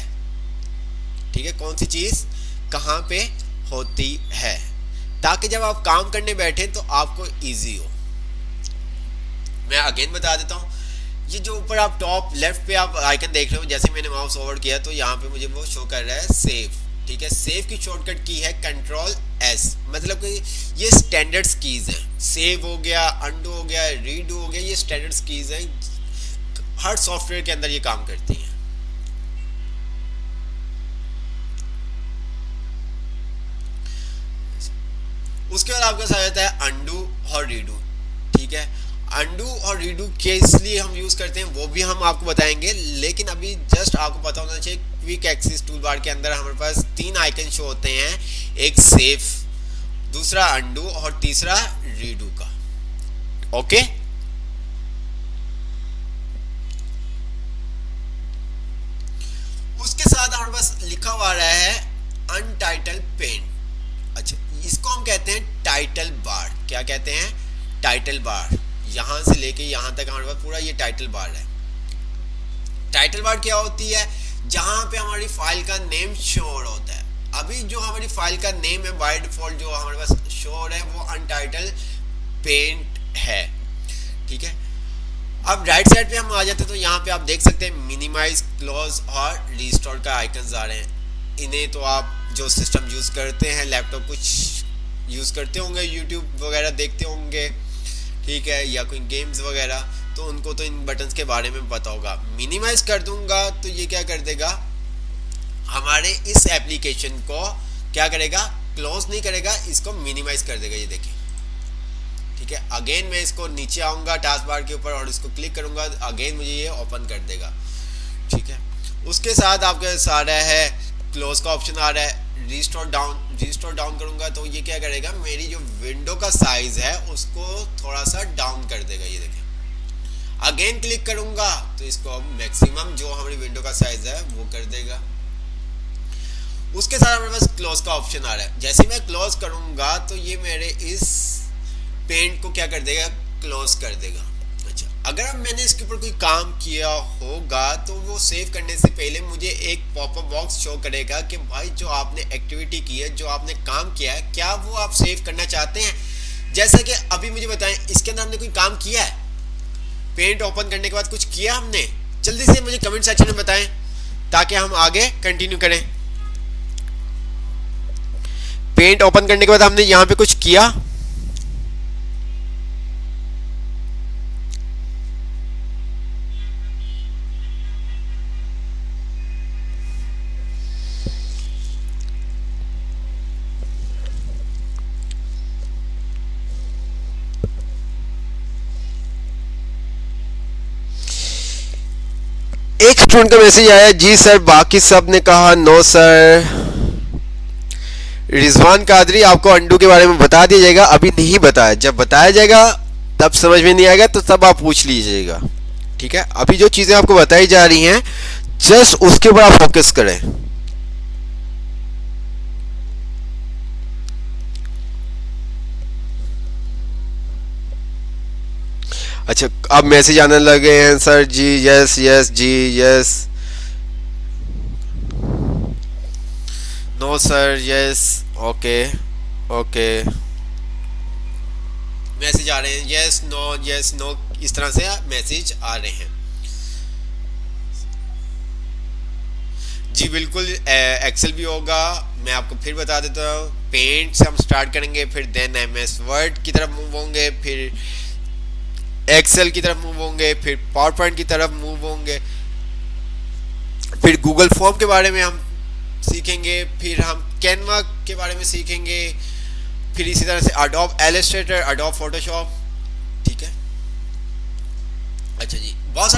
ठीक है, कौन सी चीज़ कहाँ पे होती है, ताकि जब आप काम करने बैठे तो आपको इजी हो। मैं अगेन बता देता हूँ, ये जो ऊपर आप टॉप लेफ्ट पे आप आइकन देख रहे हो, जैसे मैंने माउस ओवर किया तो यहाँ पे मुझे वो शो कर रहा है सेव। ठीक है, सेव की शॉर्टकट की है कंट्रोल एस, मतलब कि ये स्टैंडर्ड कीज हैं। सेव हो गया, अंडू हो गया, रीडू हो गया, ये स्टैंडर्ड कीज हैं, हर सॉफ्टवेयर के अंदर ये काम करती हैं। उसके बाद आपके साथ आ जाता है अंडू और रीडू। ठीक है, अंडू और रीडू के इसलिए हम यूज करते हैं वो भी हम आपको बताएंगे, लेकिन अभी जस्ट आपको पता होना चाहिए क्विक एक्सेस टूल बार के अंदर हमारे पास 3 आइकन शो होते हैं, एक सेव, दूसरा अंडू और तीसरा रीडू का। ओके, उसके साथ लिखा हुआ आ रहा है अनटाइटल पेंट। अच्छा, इसको हम कहते हैं टाइटल बार। क्या कहते हैं? Title bar. यहां से लेके यहां तक हमारे पास पूरा ये टाइटल बार है। टाइटल बार क्या होती है? जहां पे हमारी फाइल का नेम शो होता है। अभी जो हमारी फाइल का नेम है बाय डिफॉल्ट जो हमारे पास शो हो रहा है वो अनटाइटल पेंट है। ठीक है, अब राइट साइड पे हम आ जाते हैं तो यहाँ पे आप देख सकते हैं मिनिमाइज, क्लोज और रिस्टोर का आइकन्स आ रहे हैं। इन्हें तो आप जो सिस्टम यूज करते हैं, लैपटॉप कुछ यूज करते होंगे, यूट्यूब वगैरह देखते होंगे, ठीक है, या कोई गेम्स वगैरह, तो उनको तो इन बटन्स के बारे में पता होगा। मिनिमाइज कर दूंगा तो ये क्या कर देगा, हमारे इस एप्लीकेशन को क्या करेगा, क्लोज नहीं करेगा, इसको मिनिमाइज कर देगा। ये देखिए, ठीक है। अगेन मैं इसको नीचे आऊंगा टास्क बार के ऊपर और इसको क्लिक करूंगा, अगेन मुझे ये ओपन कर देगा। ठीक है, उसके साथ आपके सारा है क्लोज का ऑप्शन आ रहा है। रिस्टोर डाउन करूंगा तो ये क्या करेगा, मेरी जो विंडो का साइज है उसको थोड़ा सा डाउन कर देगा। ये देखिए, अगेन क्लिक करूंगा तो इसको मैक्सिमम जो हमारी विंडो का साइज है वो कर देगा। उसके साथ हमारे पास क्लोज का ऑप्शन आ रहा है। जैसे मैं क्लोज करूंगा तो ये मेरे इस पेंट को क्या कर देगा, क्लोज कर देगा। अच्छा, अगर मैंने इसके ऊपर कोई काम किया होगा तो वो सेव करने से पहले मुझे एक पॉपअप बॉक्स शो करेगा कि भाई जो आपने एक्टिविटी की है, जो आपने काम किया है, क्या वो आप सेव करना चाहते हैं। जैसा कि अभी मुझे बताएं, इसके अंदर हमने कोई काम किया है, पेंट ओपन करने के बाद कुछ किया हमने, जल्दी से मुझे कमेंट सेक्शन में बताएं ताकि हम आगे कंटिन्यू करें। पेंट ओपन करने के बाद हमने यहाँ पे कुछ किया? एक स्टूडेंट का मैसेज आया, जी सर, बाकी सब ने कहा नो सर। रिजवान कादरी, आपको अंडू के बारे में बता दिया जाएगा, अभी नहीं बताया, जब बताया जाएगा तब समझ में नहीं आएगा तो तब आप पूछ लीजिएगा। ठीक है, अभी जो चीजें आपको बताई जा रही हैं जस्ट उसके ऊपर आप फोकस करें। अच्छा, अब मैसेज आने लगे हैं सर जी, यस यस जी yes, no sir, yes, okay okay, message आ रहे हैं यस नो, इस तरह से मैसेज आ रहे हैं। जी बिल्कुल, एक्सेल भी होगा, मैं आपको फिर बता देता हूँ। पेंट से हम स्टार्ट करेंगे, फिर देन एमएस वर्ड की तरफ मूव होंगे, फिर एक्सेल की तरफ मूव होंगे, फिर पावर पॉइंट की तरफ मूव होंगे, फिर गूगल फॉर्म के बारे में हम सीखेंगे, फिर हम कैनवा के बारे में सीखेंगे, फिर इसी तरह से अडोब इलस्ट्रेटर, अडोब फोटोशॉप। ठीक है, अच्छा जी, बहुत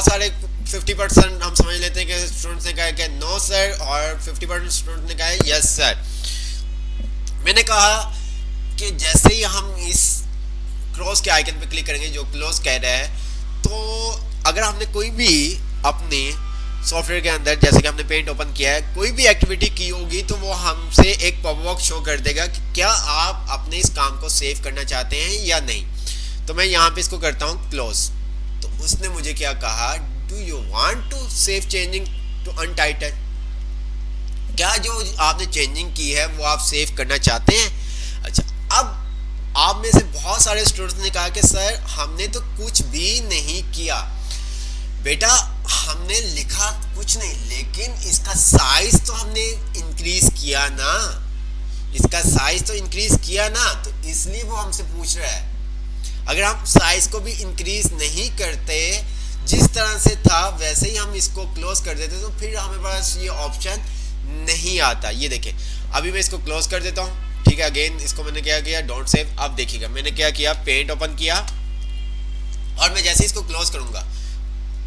सारे 50% हम समझ लेते हैं कि स्टूडेंट्स ने कहा कि नो सर, और 50% स्टूडेंट ने कहा है यस सर। मैंने कहा कि जैसे ही हम इस क्लोज के आइकन पे क्लिक करेंगे जो क्लोज कह रहा है, तो अगर हमने कोई भी अपने सॉफ्टवेयर के अंदर, जैसे कि हमने पेंट ओपन किया है, कोई भी एक्टिविटी की होगी तो वो हमसे एक पॉपअप बॉक्स शो कर देगा कि क्या आप अपने इस काम को सेव करना चाहते हैं या नहीं। तो मैं यहाँ पे इसको करता हूँ क्लोज, तो उसने मुझे क्या कहा, do you want to save changing to untitled, क्या जो आपने चेंजिंग की है वो आप सेव करना चाहते हैं। अच्छा, अब आप में से बहुत सारे स्टूडेंट्स ने कहा कि सर हमने तो कुछ भी नहीं किया। बेटा, हमने लिखा कुछ नहीं, लेकिन इसका साइज तो हमने इंक्रीज किया ना, इसका साइज तो इंक्रीज किया ना, तो इसलिए वो हमसे पूछ रहा है। अगर हम साइज को भी इंक्रीज नहीं करते, जिस तरह से था वैसे ही हम इसको क्लोज कर देते, तो फिर हमें पास ये ऑप्शन नहीं आता। ये देखें, अभी मैं इसको क्लोज कर देता हूँ। ठीक है, अगेन इसको मैंने क्या किया, डोंट सेव। अब देखिएगा मैंने क्या किया, पेंट ओपन किया और मैं जैसे इसको क्लोज करूंगा,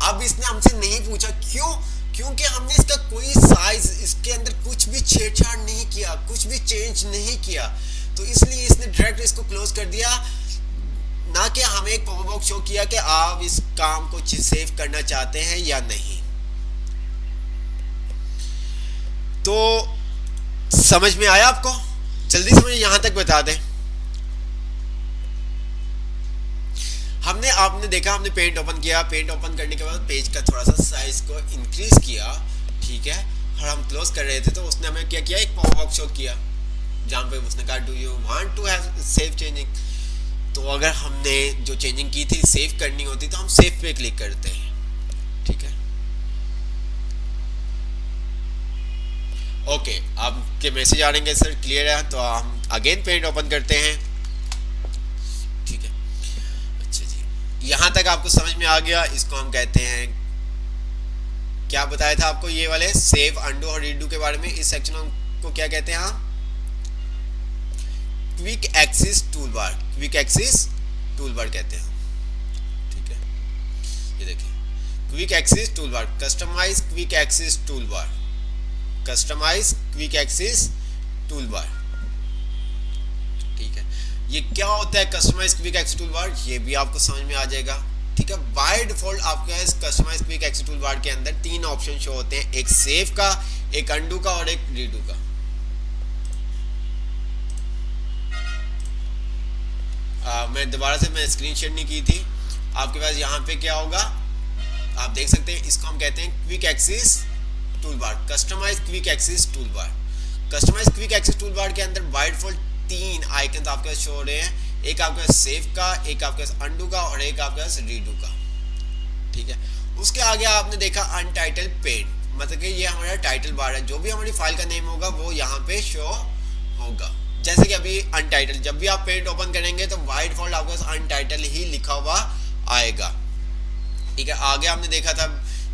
अब इसने हमसे नहीं पूछा। क्यों? क्योंकि हमने इसका कोई साइज, इसके अंदर कुछ भी छेड़छाड़ नहीं किया, कुछ भी चेंज नहीं किया, तो इसलिए इसने डायरेक्ट इसको क्लोज कर दिया, ना कि हमें एक पॉपअप बॉक्स शो किया कि आप इस काम को सेव करना चाहते हैं या नहीं। समझ में आया आपको? जल्दी से मुझे यहां तक बता दें। आपने देखा, हमने पेंट ओपन किया, पेंट ओपन करने के बाद पेज का थोड़ा सा साइज को इंक्रीज किया, ठीक है, और हम क्लोज कर रहे थे तो उसने हमें क्या किया, एक पॉपअप शो किया जहाँ पे उसने कहा do you want to have save changing. तो अगर हमने जो चेंजिंग की थी सेव करनी होती तो हम सेव पे क्लिक करते हैं, ठीक है। ओके, आपके मैसेज आ रहे हैं सर, क्लियर है, तो हम अगेन पेंट ओपन करते हैं, ठीक है। अच्छा जी, यहां तक आपको समझ में आ गया। इसको हम कहते हैं, क्या बताया था आपको ये वाले सेव, अंडू और रीडू के बारे में, इस सेक्शन को क्या कहते हैं हम? Quick access tool bar, quick access tool bar कहते हैं, ठीक है। ये देखिए, quick access tool bar, customize quick access tool bar, customize quick access tool bar, ठीक है। ये क्या होता है customize quick access tool bar, ये भी आपको समझ में आ जाएगा, ठीक है। बाय डिफॉल्ट आपके इस customize quick access tool bar के अंदर 3 ऑप्शन शो होते हैं, एक सेव का, एक अंडू का और एक रीडू का। मैं दोबारा से मैं स्क्रीन शेयर नहीं की थी, आपके पास यहाँ पे क्या होगा आप देख सकते हैं, इसको हम कहते हैं quick access tool bar, customize quick access tool bar. Customize quick access tool bar के अंदर बाय डिफॉल्ट 3 आइकन आपके पास शो हो रहे हैं, एक आपके पास सेव का, एक आपके पास अंडू का और एक आपके पास रीडू का, ठीक है। उसके आगे आपने देखा अनटाइटल पेंट, मतलब कि ये हमारा टाइटल बार है, जो भी हमारी फाइल का नेम होगा वो यहाँ पे शो होगा। जैसे कि अभी अनटाइटल, जब भी आप पेंट ओपन करेंगे तो बाय डिफॉल्ट आपके पास अनटाइटल ही लिखा हुआ आएगा, ठीक है। आगे आपने देखा था,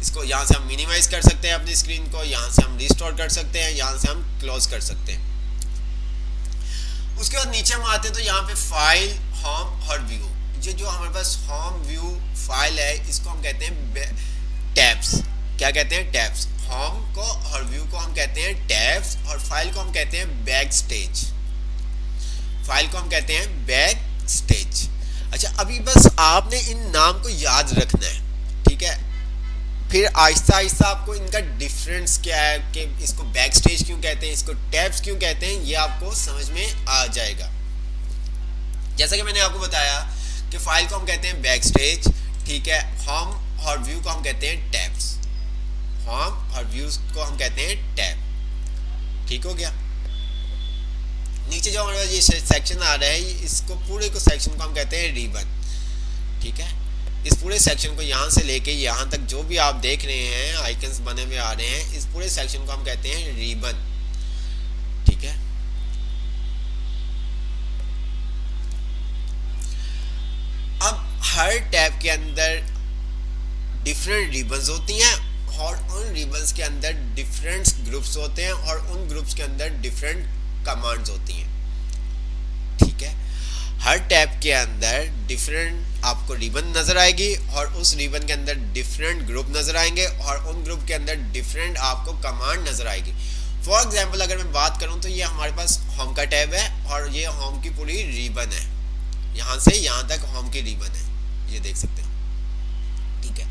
इसको यहाँ से हम मिनिमाइज कर सकते हैं अपनी स्क्रीन को, यहाँ से हम रिस्टोर कर सकते हैं, यहाँ से हम क्लोज कर सकते हैं। उसके बाद नीचे हम आते हैं तो यहाँ पे फाइल, होम और व्यू, ये जो हमारे पास होम व्यू फाइल है इसको हम कहते हैं टैब्स। क्या कहते हैं? टैब्स। होम को और व्यू को हम कहते हैं टैब्स और फाइल को हम कहते हैं बैक स्टेज। फाइल को हम कहते हैं बैक स्टेज। अच्छा, अभी बस आपने इन नाम को याद रखना है, ठीक है। फिर आहिस्ता आहिस्ता आपको इनका डिफरेंस क्या है, कि इसको बैक स्टेज क्यों कहते हैं, इसको टैब्स क्यों कहते हैं, ये आपको समझ में आ जाएगा। जैसा कि मैंने आपको बताया कि फाइल को हम कहते हैं बैक स्टेज, ठीक है। होम और व्यू को हम कहते हैं टैब्स, होम और व्यू को हम कहते हैं टैब, ठीक हो गया। नीचे जो हमारे पास ये सेक्शन आ रहा है, इसको पूरे को सेक्शन को हम कहते हैं रिबन, ठीक है। इस पूरे सेक्शन को यहाँ से लेके यहाँ तक जो भी आप देख रहे हैं आइकन्स बने हुए आ रहे हैं, इस पूरे सेक्शन को हम कहते हैं रिबन, ठीक है। अब हर टैब के अंदर डिफरेंट रिबन्स होती हैं और उन रिबन्स के अंदर डिफरेंट ग्रुप्स होते हैं और उन ग्रुप्स के अंदर डिफरेंट कमांड्स होती हैं, ठीक है। हर टैब के अंदर डिफरेंट आपको रिबन नजर आएगी और उस रिबन के अंदर डिफरेंट ग्रुप नजर आएंगे और उन ग्रुप के अंदर डिफरेंट आपको कमांड नजर आएगी। फॉर एग्जांपल अगर मैं बात करूं तो ये हमारे पास होम का टैब है और ये होम की पूरी रिबन है, यहाँ से यहाँ तक होम की रिबन है, ये देख सकते हो, ठीक है।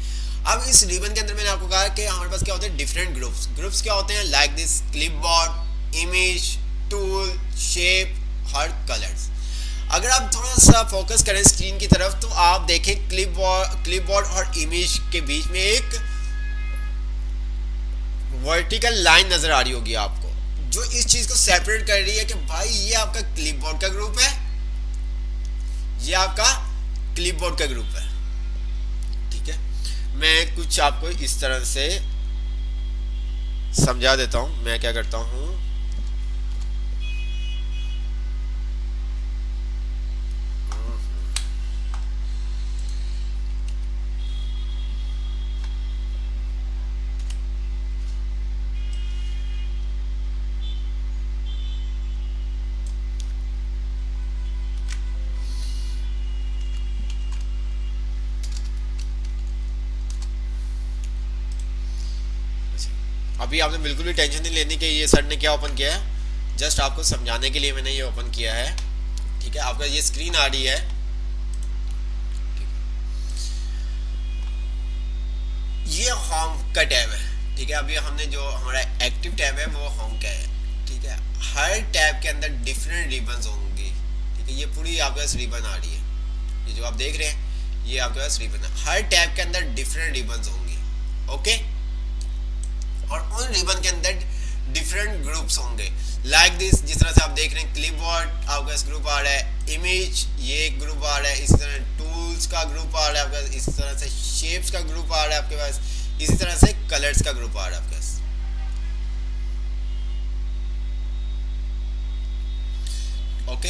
अब इस रिबन के अंदर मैंने आपको कहा कि हमारे पास क्या होते हैं डिफरेंट ग्रुप्स। ग्रुप्स क्या होते हैं? Like this clipboard, image, tool, shape, her colours. अगर आप थोड़ा सा फोकस करें स्क्रीन की तरफ तो आप देखें क्लिपबोर्ड और इमेज के बीच में एक वर्टिकल लाइन नजर आ रही होगी आपको, जो इस चीज को सेपरेट कर रही है कि भाई ये आपका क्लिपबोर्ड का ग्रुप है, ये आपका क्लिपबोर्ड का ग्रुप है, ठीक है। मैं कुछ आपको इस तरह से समझा देता हूं। मैं क्या करता हूं, अभी आपने बिल्कुल भी टेंशन नहीं लेनी कि ये सर ने क्या ओपन किया है, जस्ट आपको समझाने के लिए मैंने ये ओपन किया है, ठीक है। आपका ये स्क्रीन आ रही है, ये होम का टैब है, ठीक है। अभी हमने जो हमारा एक्टिव टैब है वो होम का है, ठीक है, हर टैब के अंदर डिफरेंट रिबन्स होंगी। ठीक है, ये पूरी आपके पास रिबन आ रही है, ये जो आप देख रहे हैं ये आपके पास रिबन है, हर टैब के अंदर डिफरेंट रिबन्स होंगी। ओके, और उन रिबन के अंदर डिफरेंट ग्रुप्स होंगे लाइक दिस, जिस तरह से आप देख रहे हैं क्लिपबोर्ड आपके पास ग्रुप आ रहा है, इमेज ये एक ग्रुप आ रहा है, इसी तरह टूल्स का ग्रुप आ रहा है आपके पास, इसी तरह से शेप्स का ग्रुप आ रहा है आपके पास, इसी तरह से कलर्स का ग्रुप आ रहा है आपके पास। ओके,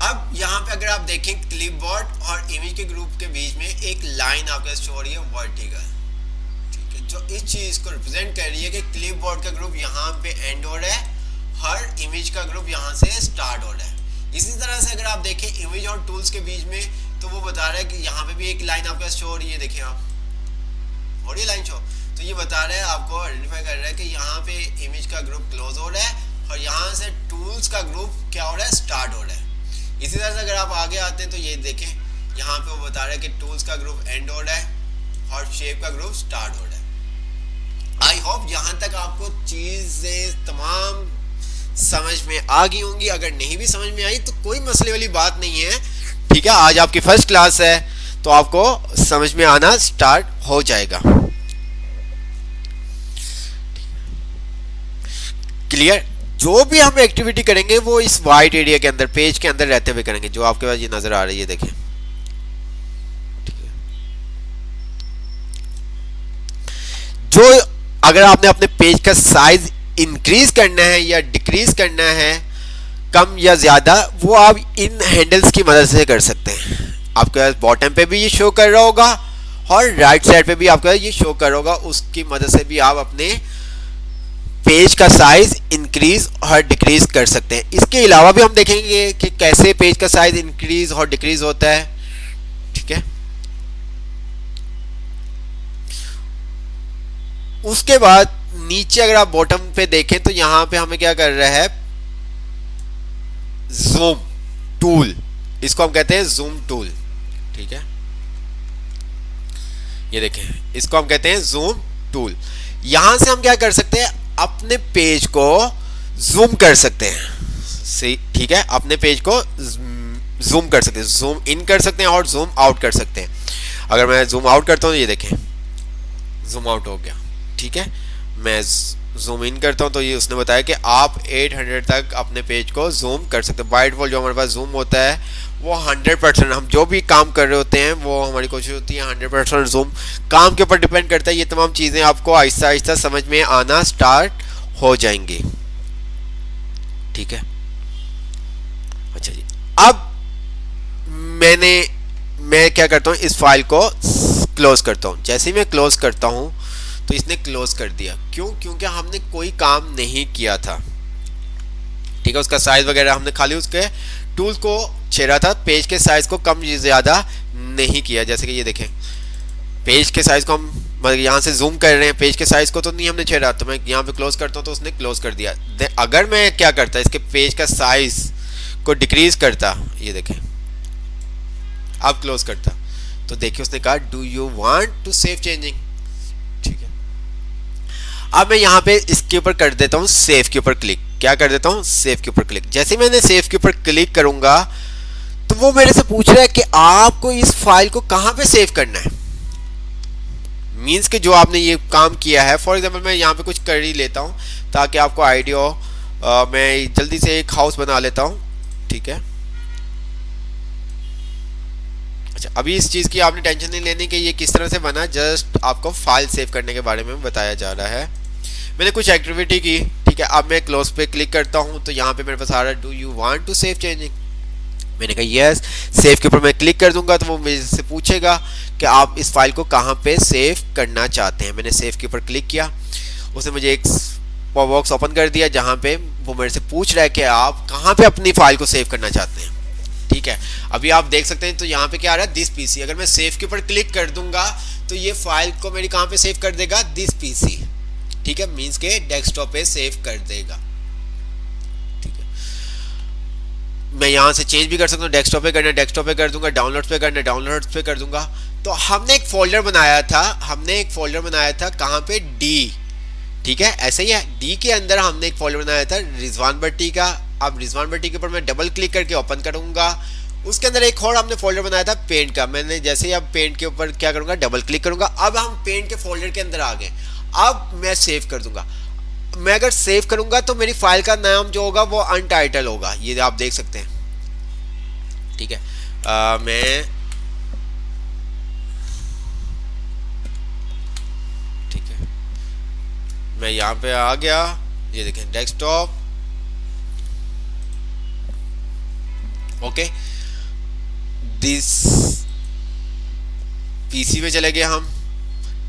अब यहाँ पे अगर आप देखें क्लिपबोर्ड और इमेज के ग्रुप के बीच में एक लाइन आपके पास शो हो रही है वर्टिकल, जो इस चीज को रिप्रेजेंट कर रही है कि क्लिपबोर्ड का ग्रुप यहाँ पे एंड हो रहा है, हर इमेज का ग्रुप यहाँ से स्टार्ट हो रहा है। इसी तरह से अगर आप देखें इमेज और टूल्स के बीच में, तो वो बता रहा है कि यहाँ पे भी एक लाइन आपके पास शो हो रही है, देखें आप, हो रही है लाइन शो, तो ये बता रहा है आपको, आइडेंटिफाई कर रहा है कि यहाँ पे इमेज का ग्रुप क्लोज हो रहा है और यहाँ से टूल्स का ग्रुप क्या हो रहा है, स्टार्ट हो रहा है। इसी तरह से अगर आप आगे आते हैं तो ये देखें यहाँ पे वो बता रहा है कि टूल्स का ग्रुप एंड हो रहा है और शेप का ग्रुप स्टार्ट हो रहा है। आई होप यहाँ तक आपको चीजें तमाम समझ में आ गई होंगी, अगर नहीं भी समझ में आई तो कोई मसले वाली बात नहीं है। ठीक है, आज आपकी फर्स्ट क्लास है तो आपको समझ में आना स्टार्ट हो जाएगा। क्लियर, जो भी हम एक्टिविटी करेंगे वो इस वाइट एरिया के अंदर, पेज के अंदर रहते हुए करेंगे, जो आपके पास ये नजर आ रही है, देखें। जो अगर आपने अपने पेज का साइज इंक्रीज करना है या डिक्रीज करना है, कम या ज्यादा, वो आप इन हैंडल्स की मदद से कर सकते हैं। आपके पास बॉटम पे भी ये शो कर रहा होगा और राइट साइड पे भी आपका ये शो कर रहा होगा, उसकी मदद से भी आप अपने पेज का साइज इंक्रीज और डिक्रीज कर सकते हैं। इसके अलावा भी हम देखेंगे कि कैसे पेज का साइज इंक्रीज और डिक्रीज होता है। ठीक है, उसके बाद नीचे अगर आप बॉटम पे देखें तो यहां पे हमें क्या कर रहा है, जूम टूल, इसको हम कहते हैं जूम टूल। ठीक है, ये देखें, इसको हम कहते हैं जूम टूल। यहां से हम क्या कर सकते हैं, अपने पेज को जूम कर सकते हैं। ठीक है, अपने पेज को जूम कर सकते हैं, जूम इन कर सकते हैं और जूम आउट कर सकते हैं। अगर मैं जूम आउट करता हूं, ये देखें जूम आउट हो गया। ठीक है, मैं जूम इन करता हूं तो ये उसने बताया कि आप 800 तक अपने पेज को जूम कर सकते हैं। वाइट वॉल जो हमारे पास जूम होता है वो 100%, हम जो भी काम कर रहे होते हैं वो हमारी कोशिश होती है 100% जूम, काम के ऊपर डिपेंड करता है। ये तमाम चीज़ें आपको आहिस्ता आहिस्ता समझ में आना स्टार्ट हो जाएंगी। ठीक है, अच्छा जी, अब मैं क्या करता हूँ, इस फाइल को क्लोज करता हूँ। जैसे ही मैं क्लोज करता हूँ तो इसने क्लोज कर दिया, क्यों, क्योंकि हमने कोई काम नहीं किया था। ठीक है, उसका साइज वगैरह हमने खाली उसके टूल को छेड़ा था, पेज के साइज को कम ज्यादा नहीं किया। जैसे कि ये देखें, पेज के साइज को हम यहाँ से जूम कर रहे हैं, पेज के साइज को तो नहीं हमने छेड़ा, तो मैं यहाँ पे क्लोज करता हूँ तो उसने क्लोज कर दिया। अगर मैं क्या करता, इसके पेज का साइज को डिक्रीज करता, ये देखें, अब क्लोज करता, तो देखिए उसने कहा do you want to save changing. ठीक है, अब मैं यहाँ पे इसके ऊपर कर देता हूँ सेव के ऊपर क्लिक। क्या कर देता हूँ, सेव के ऊपर क्लिक। जैसे मैंने सेव के ऊपर क्लिक करूंगा तो वो मेरे से पूछ रहा है कि आपको इस फाइल को कहाँ पे सेव करना है। मीन्स कि जो आपने ये काम किया है, फॉर एग्जांपल मैं यहाँ पे कुछ कर ही लेता हूँ ताकि आपको आइडिया हो। मैं जल्दी से एक हाउस बना लेता हूँ। ठीक है, अच्छा, अभी इस चीज़ की आपने टेंशन नहीं लेनी कि ये किस तरह से बना, जस्ट आपको फाइल सेव करने के बारे में बताया जा रहा है। मैंने कुछ एक्टिविटी की। ठीक है, अब मैं क्लोज पे क्लिक करता हूँ तो यहाँ पे मेरे पास आ रहा है do you want to save changing. मैंने कहा यस। सेव के ऊपर मैं क्लिक कर दूंगा तो वो मेरे से पूछेगा कि आप इस फाइल को कहाँ पे सेव करना चाहते हैं। मैंने सेव के ऊपर क्लिक किया, उसने मुझे एक पॉप बॉक्स ओपन कर दिया जहाँ पे वो मेरे से पूछ रहा है कि आप कहाँ पे अपनी फाइल को सेव करना चाहते हैं। ठीक है, अभी आप देख सकते हैं तो यहाँ पे क्या आ रहा है, दिस पीसी। अगर मैं सेव के ऊपर क्लिक कर दूंगा तो ये फाइल को मेरी कहाँ पे सेव कर देगा, दिस पीसी। ठीक है, मीन्स के डेस्कटॉप पे सेव कर देगा। ठीक है, मैं यहाँ से चेंज भी कर सकता हूँ, डेस्कटॉप पे करना डेस्कटॉप पे कर दूंगा, डाउनलोड्स पे करना डाउनलोड्स पे कर दूंगा। तो हमने एक फोल्डर बनाया था, कहाँ पे, डी ठीक है, ऐसे ही है। डी के अंदर हमने एक फोल्डर बनाया था रिजवान भट्टी का। अब रिजवान भट्टी के ऊपर मैं डबल क्लिक करके ओपन करूंगा। उसके अंदर एक और हमने फोल्डर बनाया था पेंट का। मैंने जैसे ही अब पेंट के ऊपर क्या करूंगा, डबल क्लिक करूंगा। अब हम पेंट के फोल्डर के अंदर आ गए। अब मैं सेव कर दूंगा। मैं अगर सेव करूंगा तो मेरी फाइल का नाम जो होगा वो अनटाइटल होगा, ये आप देख सकते हैं। ठीक है, मैं ठीक है, मैं यहाँ पे आ गया। ये देखें डेस्कटॉप। ओके, दिस पीसी में चले गए हम।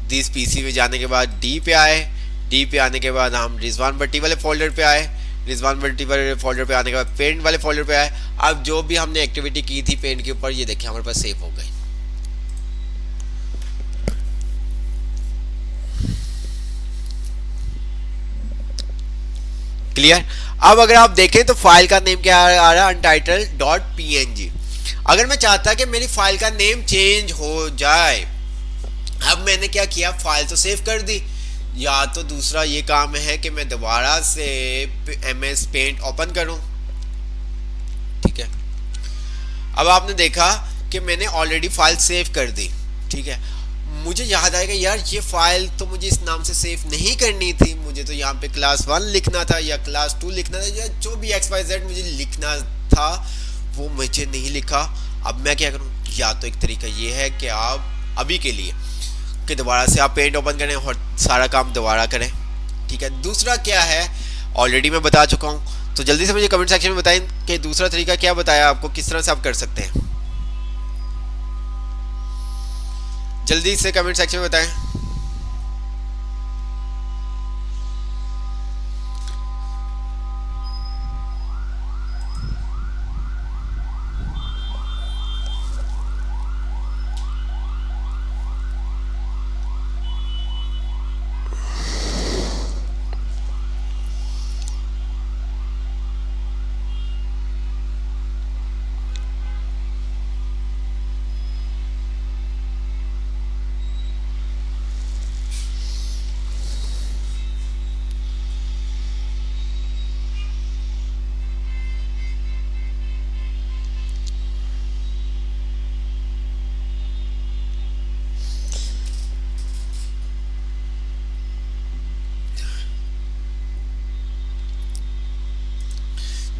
दिस पीसी में जाने के बाद डी पे आए। डी पे आने के बाद हम रिजवान भट्टी वाले फोल्डर पे आए। रिजवान भट्टी वाले फोल्डर पे आने के बाद पेंट वाले फोल्डर पे आए। अब जो भी हमने एक्टिविटी की थी पेंट के ऊपर, ये देखिए हमारे पास सेव हो गई। क्लियर। अब अगर आप देखें तो फाइल का नेम क्या आ रहा है, untitled.png। अगर मैं चाहता कि मेरी फाइल का नेम चेंज हो जाए, अब मैंने क्या किया, फाइल तो सेव कर दी। या तो दूसरा ये काम है कि मैं दोबारा से MS पेंट ओपन करूं। ठीक है, अब आपने देखा कि मैंने ऑलरेडी फाइल सेव कर दी। ठीक है, मुझे याद आएगा यार ये फाइल तो मुझे इस नाम से सेव नहीं करनी थी, मुझे तो यहाँ पे क्लास 1 लिखना था या क्लास 2 लिखना था, या जो भी XYZ मुझे लिखना था वो मुझे नहीं लिखा। अब मैं क्या करूँ, या तो एक तरीका ये है कि आप अभी के लिए कि दोबारा से आप पेंट ओपन करें और सारा काम दोबारा करें। ठीक है, दूसरा क्या है ऑलरेडी मैं बता चुका हूँ, तो जल्दी से मुझे कमेंट सेक्शन में बताएं कि दूसरा तरीका क्या बताया आपको, किस तरह से आप कर सकते हैं। जल्दी से कमेंट सेक्शन में बताएं।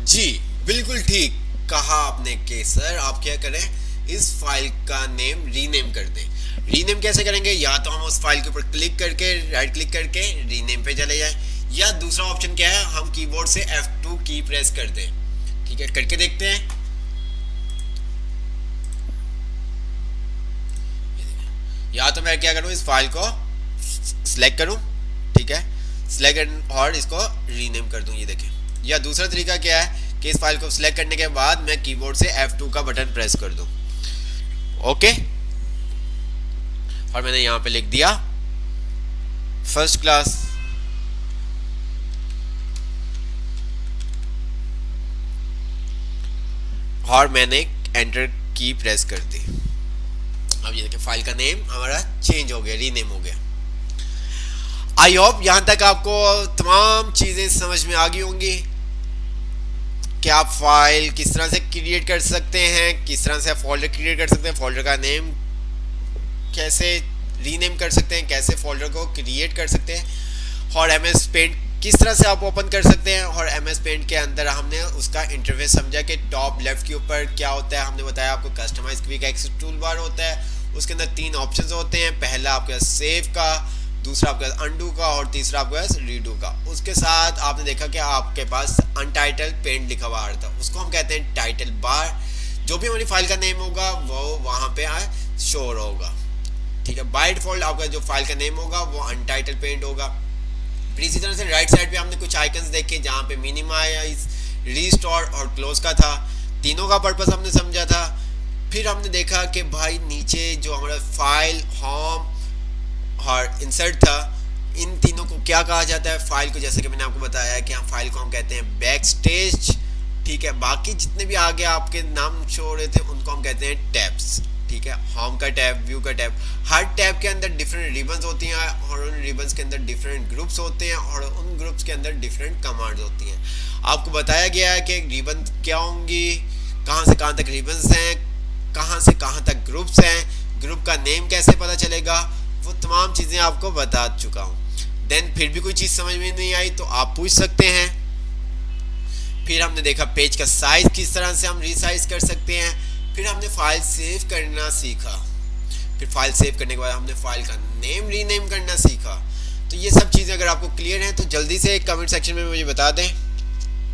जी बिल्कुल ठीक कहा आपने कि सर आप क्या करें, इस फाइल का नेम रीनेम कर दें। रीनेम कैसे करेंगे, या तो हम उस फाइल के ऊपर क्लिक करके राइट क्लिक करके रीनेम पे चले जाएं, या दूसरा ऑप्शन क्या है, हम कीबोर्ड से F2 की प्रेस कर दें। ठीक है, करके देखते हैं। या तो मैं क्या करूं, इस फाइल को सिलेक्ट करूं। ठीक है, सिलेक्ट और इसको रीनेम कर दूं, ये देखें। या दूसरा तरीका क्या है कि इस फाइल को सिलेक्ट करने के बाद मैं कीबोर्ड से F2 का बटन प्रेस कर दूं। ओके, और मैंने यहां पे लिख दिया फर्स्ट क्लास। और मैंने एंटर की प्रेस कर दी। अब ये देखिए फाइल का नेम हमारा चेंज हो गया, रीनेम हो गया। आई होप यहां तक आपको तमाम चीजें समझ में आ गई होंगी कि आप फाइल किस तरह से क्रिएट कर सकते हैं, किस तरह से आप फोल्डर क्रिएट कर सकते हैं, फोल्डर का नेम कैसे रीनेम कर सकते हैं, कैसे फोल्डर को क्रिएट कर सकते हैं, और MS पेंट किस तरह से आप ओपन कर सकते हैं। और MS पेंट के अंदर हमने उसका इंटरफेस समझा कि टॉप लेफ्ट के ऊपर क्या होता है। हमने बताया आपको customize quick access tool bar होता है, उसके अंदर 3 ऑप्शंस होते हैं। पहला आपका सेव का, दूसरा आपके पास अंडू का, और तीसरा आपके पास रीडू का। उसके साथ आपने देखा कि आपके पास अनटाइटल्ड पेंट लिखा हुआ आ रहा था, उसको हम कहते हैं टाइटल बार। जो भी हमारी फाइल का नेम होगा वो वहाँ पे शो होगा। ठीक है, बाय डिफॉल्ट आपका जो फाइल का नेम होगा वो अनटाइटल्ड पेंट होगा। फिर इसी तरह से राइट साइड पे हमने कुछ आइकन्स देखे जहाँ पे मिनिमाइज, रीस्टोर और क्लोज का था। तीनों का पर्पस हमने समझा था। फिर हमने देखा कि भाई नीचे जो हमारा फाइल, होम और इंसर्ट था, इन तीनों को क्या कहा जाता है फाइल को, जैसे कि मैंने आपको बताया कि हम फाइल को हम कहते हैं बैक स्टेज। ठीक है, बाकी जितने भी आगे आपके नाम शो हो रहे थे उनको हम कहते हैं टैब्स। ठीक ठीक है, होम का टैब, व्यू का टैब, हर टैब के अंदर डिफरेंट रिबन्स होती हैं और उन रिबन्स के अंदर डिफरेंट ग्रुप्स होते हैं और उन ग्रुप्स के अंदर डिफरेंट कमांड्स होती हैं। आपको बताया गया है कि रिबन क्या होंगी, कहाँ से कहाँ तक रिबन्स हैं, कहाँ से कहाँ तक ग्रुप्स हैं, ग्रुप का नेम कैसे पता चलेगा, वो तमाम चीज़ें आपको बता चुका हूँ। देन फिर भी कोई चीज़ समझ में नहीं आई तो आप पूछ सकते हैं। फिर हमने देखा पेज का साइज किस तरह से हम रीसाइज कर सकते हैं। फिर हमने फाइल सेव करना सीखा। फिर फाइल सेव करने के बाद हमने फाइल का नेम रीनेम करना सीखा। तो ये सब चीज़ें अगर आपको क्लियर हैं तो जल्दी से कमेंट सेक्शन में मुझे बता दें।